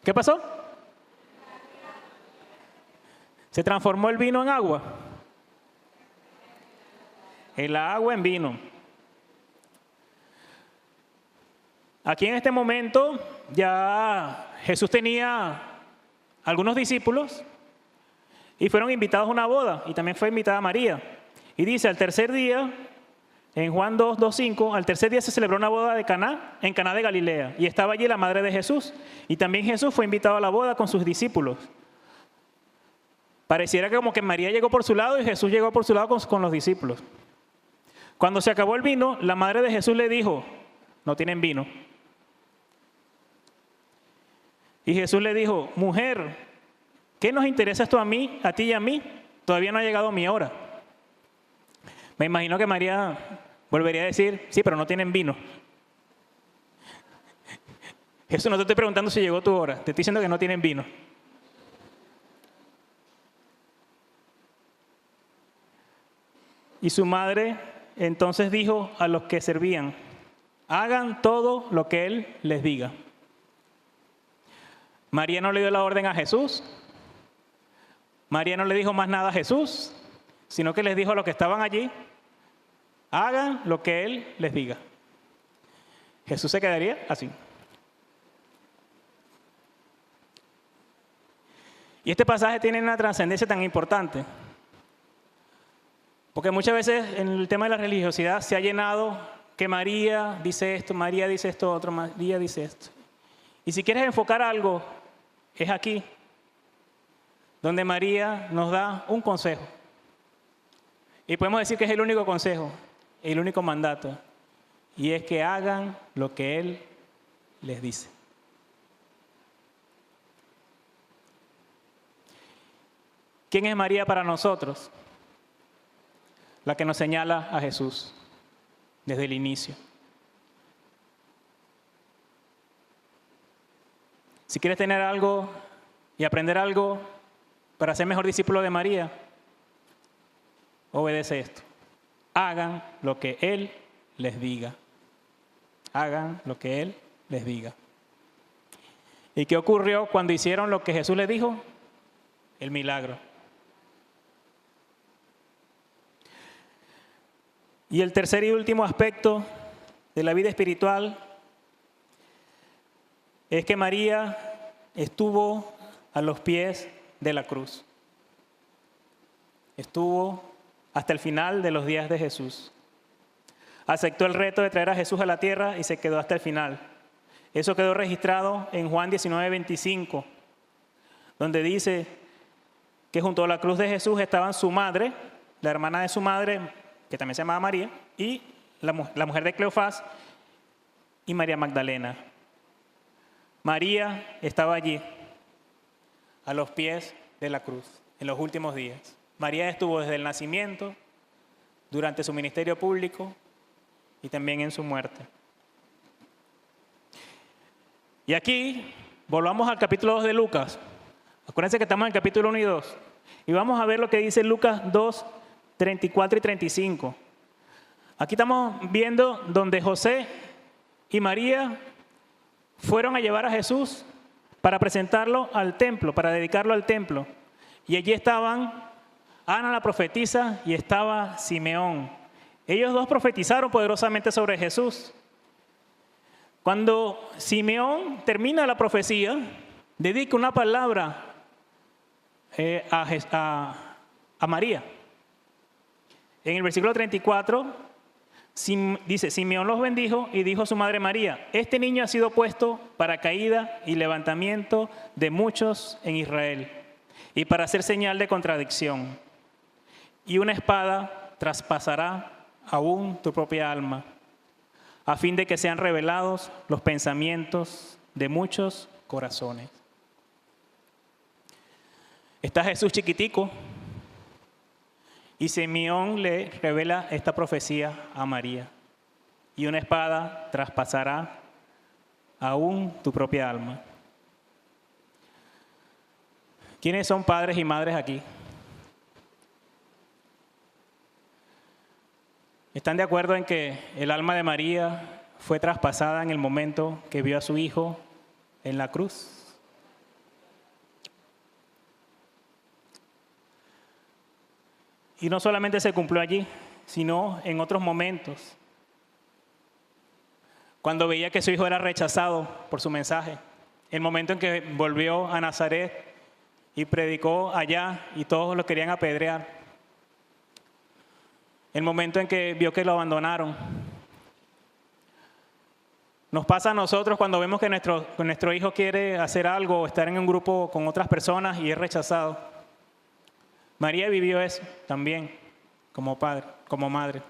¿Qué pasó? Se transformó el vino en agua. El agua en vino. Aquí en este momento ya Jesús tenía algunos discípulos y fueron invitados a una boda y también fue invitada María. Y dice, al tercer día, en Juan 2:5, al tercer día se celebró una boda de Caná, en Caná de Galilea, y estaba allí la madre de Jesús. Y también Jesús fue invitado a la boda con sus discípulos. Pareciera como que María llegó por su lado y Jesús llegó por su lado con los discípulos. Cuando se acabó el vino, la madre de Jesús le dijo, no tienen vino. Y Jesús le dijo, mujer, ¿qué nos interesa esto a ti y a mí? Todavía no ha llegado mi hora. Me imagino que María volvería a decir, sí, pero no tienen vino. Jesús, no te estoy preguntando si llegó tu hora, te estoy diciendo que no tienen vino. Y su madre entonces dijo a los que servían, hagan todo lo que Él les diga. María no le dio la orden a Jesús. María no le dijo más nada a Jesús, sino que les dijo a los que estaban allí, hagan lo que Él les diga. Jesús se quedaría así. Y este pasaje tiene una trascendencia tan importante, porque muchas veces en el tema de la religiosidad se ha llenado que María dice esto otro, María dice esto. Y si quieres enfocar algo, es aquí, donde María nos da un consejo. Y podemos decir que es el único consejo, el único mandato, y es que hagan lo que Él les dice. ¿Quién es María para nosotros? La que nos señala a Jesús desde el inicio. Si quieres tener algo y aprender algo para ser mejor discípulo de María, obedece esto. Hagan lo que Él les diga. Hagan lo que Él les diga. ¿Y qué ocurrió cuando hicieron lo que Jesús les dijo? El milagro. Y el tercer y último aspecto de la vida espiritual es que María estuvo a los pies de la cruz. Estuvo hasta el final de los días de Jesús. Aceptó el reto de traer a Jesús a la tierra y se quedó hasta el final. Eso quedó registrado en Juan 19:25, donde dice que junto a la cruz de Jesús estaban su madre, la hermana de su madre, que también se llamaba María, y la mujer de Cleofás y María Magdalena. María estaba allí, a los pies de la cruz, en los últimos días. María estuvo desde el nacimiento, durante su ministerio público y también en su muerte. Y aquí, volvamos al capítulo 2 de Lucas. Acuérdense que estamos en el capítulo 1 y 2. Y vamos a ver lo que dice Lucas 2, 34 y 35. Aquí estamos viendo donde José y María fueron a llevar a Jesús para presentarlo al templo, para dedicarlo al templo. Y allí estaban Ana la profetisa y estaba Simeón. Ellos dos profetizaron poderosamente sobre Jesús. Cuando Simeón termina la profecía, dedica una palabra a María. En el versículo 34 dice, Simeón los bendijo y dijo a su madre María, este niño ha sido puesto para caída y levantamiento de muchos en Israel y para hacer señal de contradicción. Y una espada traspasará aún tu propia alma, a fin de que sean revelados los pensamientos de muchos corazones. Está Jesús chiquitico y Simeón le revela esta profecía a María. Y una espada traspasará aún tu propia alma. ¿Quiénes son padres y madres aquí? ¿Están de acuerdo en que el alma de María fue traspasada en el momento que vio a su hijo en la cruz? Y no solamente se cumplió allí, sino en otros momentos. Cuando veía que su hijo era rechazado por su mensaje. El momento en que volvió a Nazaret y predicó allá y todos lo querían apedrear. El momento en que vio que lo abandonaron. Nos pasa a nosotros cuando vemos que nuestro hijo quiere hacer algo o estar en un grupo con otras personas y es rechazado. María vivió eso también como padre, como madre.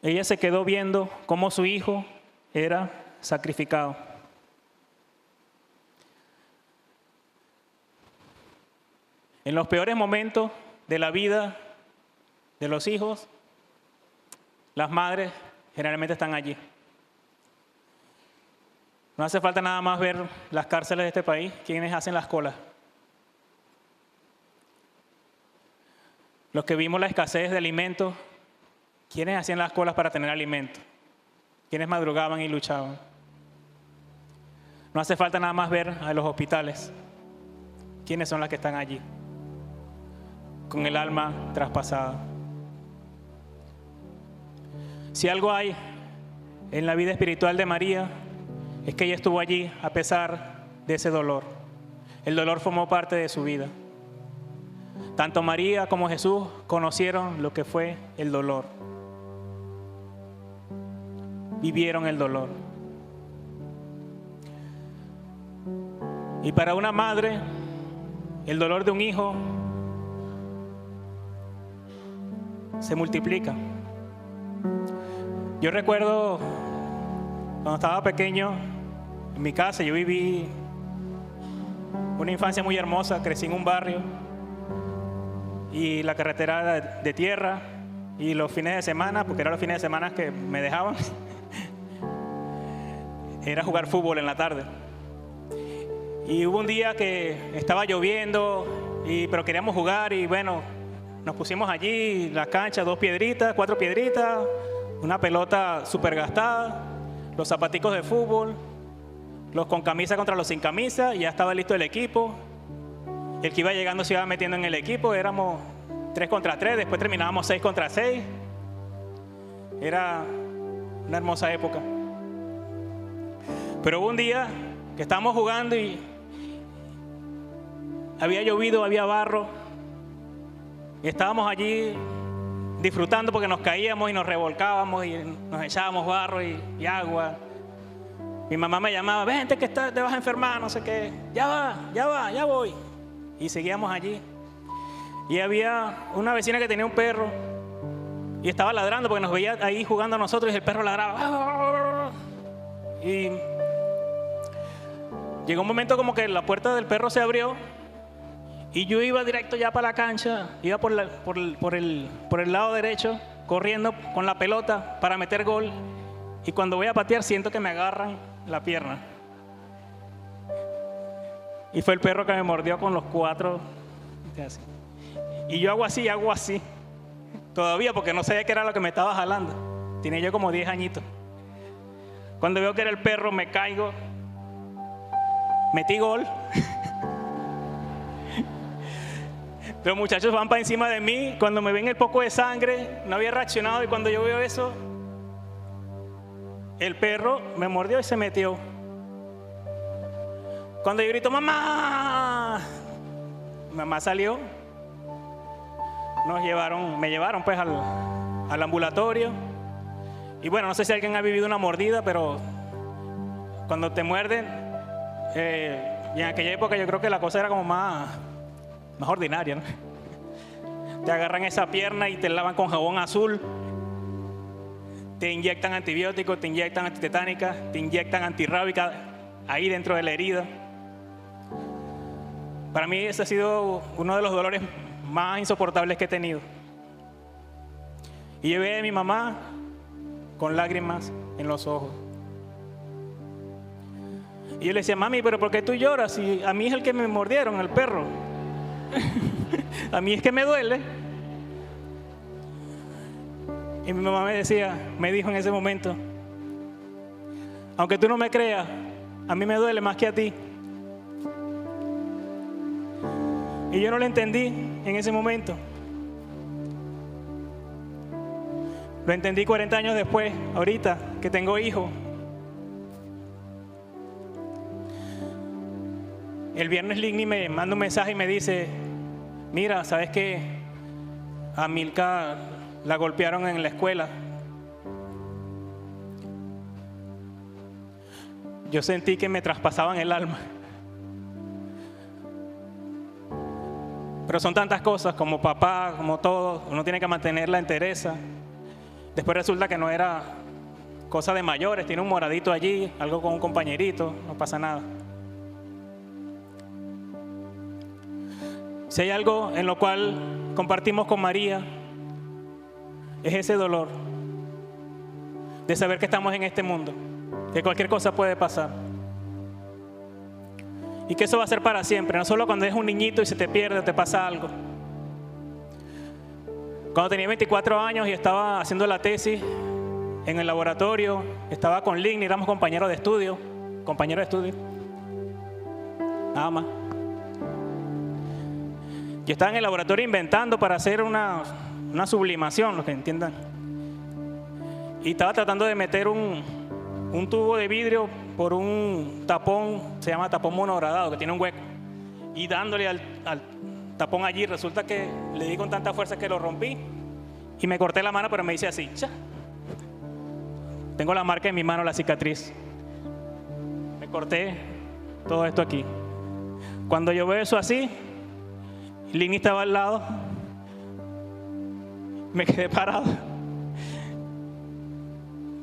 Ella se quedó viendo cómo su hijo era sacrificado. En los peores momentos de la vida de los hijos, las madres generalmente están allí. No hace falta nada más ver las cárceles de este país, quienes hacen las colas. Los que vimos la escasez de alimentos, ¿quiénes hacían las colas para tener alimento? ¿Quiénes madrugaban y luchaban? No hace falta nada más ver a los hospitales. ¿Quiénes son las que están allí? Con el alma traspasada. Si algo hay en la vida espiritual de María, es que ella estuvo allí a pesar de ese dolor. El dolor formó parte de su vida. Tanto María como Jesús conocieron lo que fue el dolor. Vivieron el dolor. Y para una madre, el dolor de un hijo se multiplica. Yo recuerdo cuando estaba pequeño, en mi casa, yo viví una infancia muy hermosa, crecí en un barrio y la carretera era de tierra y los fines de semana, porque eran los fines de semana que me dejaban, era jugar fútbol en la tarde. Y hubo un día que estaba lloviendo, pero queríamos jugar y bueno, nos pusimos allí, la cancha, 2 piedritas, 4 piedritas, una pelota súper gastada, los zapaticos de fútbol, los con camisa contra los sin camisa, y ya estaba listo el equipo. El que iba llegando se iba metiendo en el equipo, éramos 3 contra 3, después terminábamos 6 contra 6. Era una hermosa época. Pero hubo un día que estábamos jugando y había llovido, había barro, y estábamos allí disfrutando porque nos caíamos y nos revolcábamos y nos echábamos barro y agua. Mi mamá me llamaba, vente que te vas a enfermar, no sé qué. Ya voy. Y seguíamos allí. Y había una vecina que tenía un perro y estaba ladrando porque nos veía ahí jugando a nosotros y el perro ladraba. Y llegó un momento como que la puerta del perro se abrió Y yo iba directo ya para la cancha, iba por el lado derecho, corriendo con la pelota para meter gol. Y cuando voy a patear siento que me agarran la pierna. Y fue el perro que me mordió con los 4. Así. Y yo hago así. Todavía porque no sabía qué era lo que me estaba jalando. Tenía yo como 10 añitos. Cuando veo que era el perro me caigo. Metí gol. Los muchachos van para encima de mí. Cuando me ven el poco de sangre, no había reaccionado. Y cuando yo veo eso, el perro me mordió y se metió. Cuando yo grito, ¡mamá! Mamá salió. Me llevaron pues al ambulatorio. Y bueno, no sé si alguien ha vivido una mordida, pero cuando te muerden, y en aquella época yo creo que la cosa era como más ordinaria, ¿no? Te agarran esa pierna y te lavan con jabón azul, te inyectan antibióticos, te inyectan antitetánica, te inyectan antirrábica ahí dentro de la herida. Para mí ese ha sido uno de los dolores más insoportables que he tenido. Y yo veía a mi mamá con lágrimas en los ojos. Y yo le decía, mami, ¿pero por qué tú lloras? Si a mí es el que me mordieron, el perro. A mí es que me duele. Y mi mamá me dijo en ese momento, aunque tú no me creas, a mí me duele más que a ti. Y yo no lo entendí en ese momento. Lo entendí 40 años después, ahorita que tengo hijos. El viernes Ligny me manda un mensaje y me dice, mira, ¿sabes qué? A Milka la golpearon en la escuela. Yo sentí que me traspasaban el alma. Pero son tantas cosas, como papá, como todo, uno tiene que mantener la entereza. Después resulta que no era cosa de mayores, tiene un moradito allí, algo con un compañerito, no pasa nada. Si hay algo en lo cual compartimos con María, es ese dolor de saber que estamos en este mundo, que cualquier cosa puede pasar. Y que eso va a ser para siempre, no solo cuando eres un niñito y se te pierde o te pasa algo. Cuando tenía 24 años y estaba haciendo la tesis en el laboratorio, estaba con Ligny, éramos compañeros de estudio, nada más. Yo estaba en el laboratorio inventando para hacer una sublimación, los que entiendan. Y estaba tratando de meter un tubo de vidrio por un tapón, se llama tapón monogradado, que tiene un hueco. Y dándole al tapón allí, resulta que le di con tanta fuerza que lo rompí. Y me corté la mano, pero me hice así. ¡Cha! Tengo la marca en mi mano, la cicatriz. Me corté todo esto aquí. Cuando yo veo eso así, Ligny estaba al lado, me quedé parado.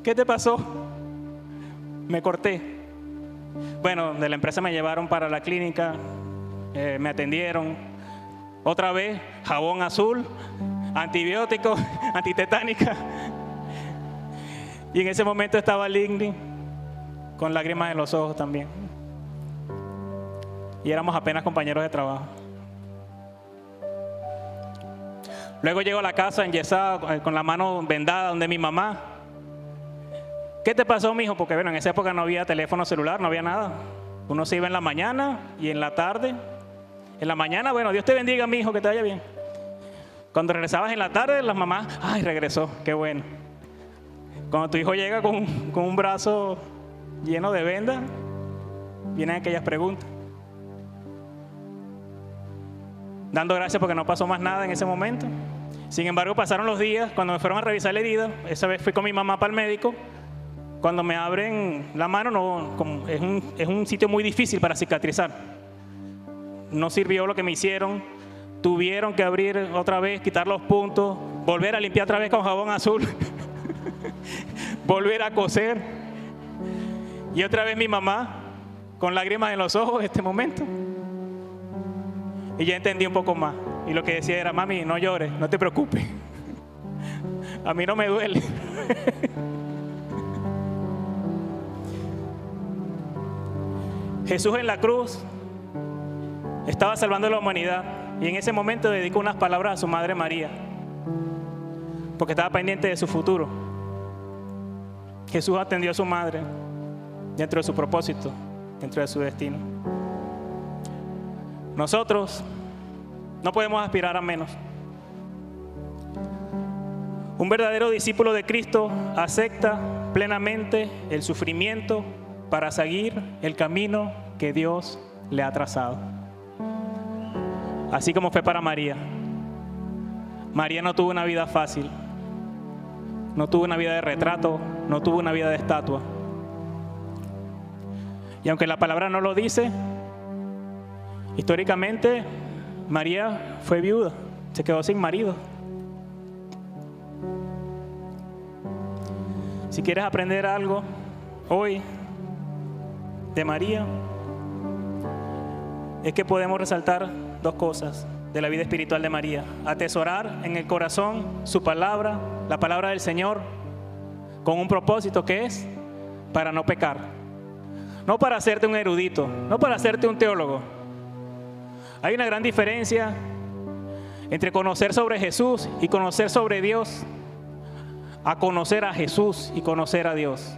¿Qué te pasó? Me corté. Bueno, de la empresa me llevaron para la clínica, me atendieron. Otra vez, jabón azul, antibiótico, antitetánica. Y en ese momento estaba Ligny con lágrimas en los ojos también. Y éramos apenas compañeros de trabajo. Luego llego a la casa enyesado, con la mano vendada donde mi mamá. ¿Qué te pasó, mijo? Porque bueno, en esa época no había teléfono celular, no había nada. Uno se iba en la mañana y en la tarde. En la mañana, bueno, Dios te bendiga, mijo, que te vaya bien. Cuando regresabas en la tarde, las mamás, ay, regresó, qué bueno. Cuando tu hijo llega con un brazo lleno de vendas, vienen aquellas preguntas. Dando gracias porque no pasó más nada en ese momento. Sin embargo, pasaron los días, cuando me fueron a revisar la herida, esa vez fui con mi mamá para el médico. Cuando me abren la mano, es un sitio muy difícil para cicatrizar. No sirvió lo que me hicieron. Tuvieron que abrir otra vez, quitar los puntos, volver a limpiar otra vez con jabón azul, volver a coser. Y otra vez mi mamá, con lágrimas en los ojos en este momento. Y ya entendí un poco más. Y lo que decía era, mami, no llores, no te preocupes. A mí no me duele. Jesús en la cruz estaba salvando a la humanidad y en ese momento dedicó unas palabras a su madre María, porque estaba pendiente de su futuro. Jesús atendió a su madre dentro de su propósito, dentro de su destino. Nosotros no podemos aspirar a menos. Un verdadero discípulo de Cristo acepta plenamente el sufrimiento para seguir el camino que Dios le ha trazado. Así como fue para María. María no tuvo una vida fácil, no tuvo una vida de retrato, no tuvo una vida de estatua. Y aunque la palabra no lo dice, históricamente María fue viuda, se quedó sin marido. Si quieres aprender algo hoy de María, es que podemos resaltar dos cosas de la vida espiritual de María: atesorar en el corazón su palabra, la palabra del Señor, con un propósito que es para no pecar, no para hacerte un erudito, no para hacerte un teólogo. Hay una gran diferencia entre conocer sobre Jesús y conocer sobre Dios, a conocer a Jesús y conocer a Dios.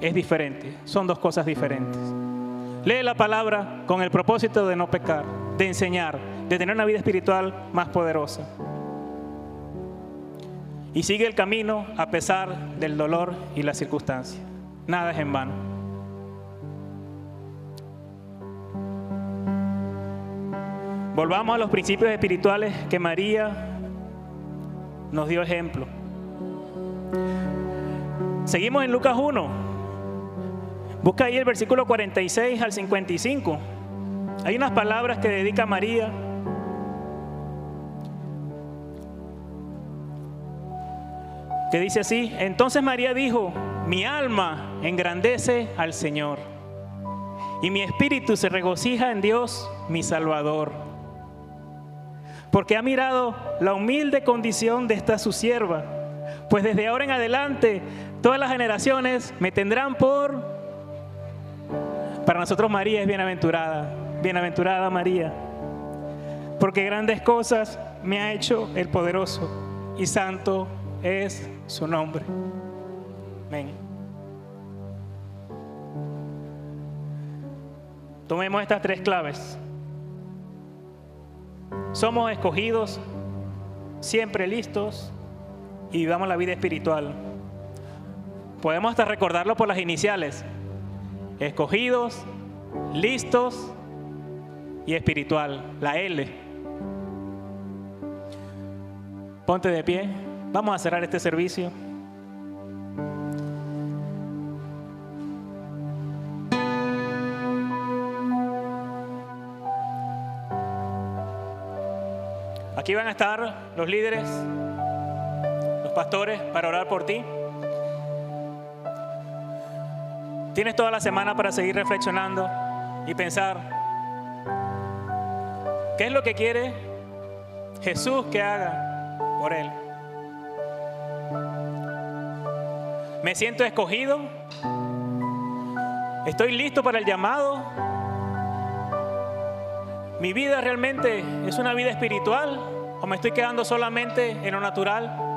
Es diferente, son dos cosas diferentes. Lee la palabra con el propósito de no pecar, de enseñar, de tener una vida espiritual más poderosa. Y sigue el camino a pesar del dolor y la circunstancia. Nada es en vano. Volvamos a los principios espirituales que María nos dio ejemplo. Seguimos en Lucas 1. Busca ahí el versículo 46 al 55. Hay unas palabras que dedica María. Que dice así: entonces María dijo, mi alma engrandece al Señor, y mi espíritu se regocija en Dios, mi Salvador, porque ha mirado la humilde condición de esta su sierva, pues desde ahora en adelante todas las generaciones me tendrán por... Para nosotros María es bienaventurada, bienaventurada María, porque grandes cosas me ha hecho el poderoso, y santo es su nombre. Amén. Tomemos estas tres claves. Somos escogidos, siempre listos, y vivamos la vida espiritual. Podemos hasta recordarlo por las iniciales: escogidos, listos y espiritual, la L. Ponte de pie, vamos a cerrar este servicio. Aquí van a estar los líderes, los pastores, para orar por ti. Tienes toda la semana para seguir reflexionando y pensar qué es lo que quiere Jesús que haga por él. ¿Me siento escogido? ¿Estoy listo para el llamado? ¿Mi vida realmente es una vida espiritual o me estoy quedando solamente en lo natural?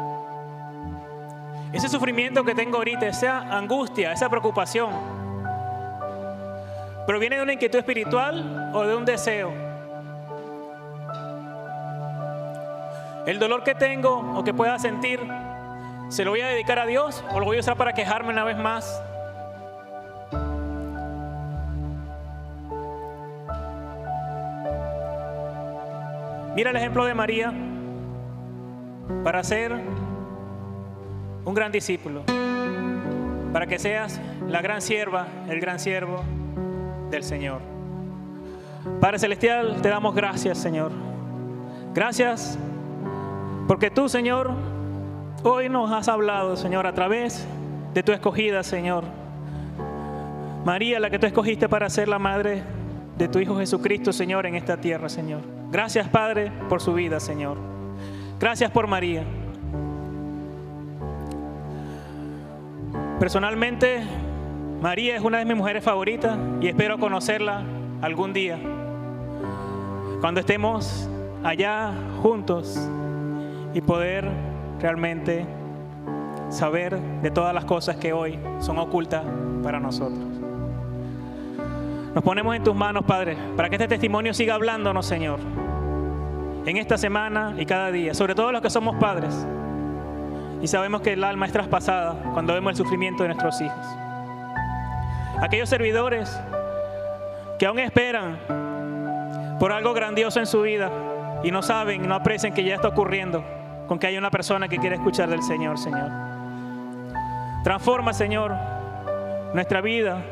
Ese sufrimiento que tengo ahorita, esa angustia, esa preocupación, ¿proviene de una inquietud espiritual o de un deseo? El dolor que tengo o que pueda sentir, ¿se lo voy a dedicar a Dios o lo voy a usar para quejarme una vez más? Mira el ejemplo de María para ser un gran discípulo, para que seas la gran sierva, el gran siervo del Señor. Padre Celestial, te damos gracias, Señor. Gracias porque tú, Señor, hoy nos has hablado, Señor, a través de tu escogida, Señor. María, la que tú escogiste para ser la madre de tu Hijo Jesucristo, Señor, en esta tierra, Señor. Gracias, Padre, por su vida, Señor. Gracias por María. Personalmente, María es una de mis mujeres favoritas y espero conocerla algún día, cuando estemos allá juntos y poder realmente saber de todas las cosas que hoy son ocultas para nosotros. Nos ponemos en tus manos, Padre, para que este testimonio siga hablándonos, Señor, en esta semana y cada día, sobre todo los que somos padres y sabemos que el alma es traspasada cuando vemos el sufrimiento de nuestros hijos. Aquellos servidores que aún esperan por algo grandioso en su vida y no saben, no aprecian que ya está ocurriendo, con que haya una persona que quiere escuchar del Señor, Señor. Transforma, Señor, nuestra vida,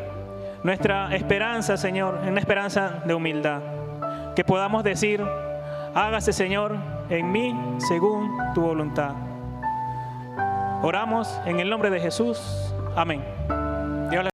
nuestra esperanza, Señor, en una esperanza de humildad. Que podamos decir, hágase, Señor, en mí según tu voluntad. Oramos en el nombre de Jesús. Amén.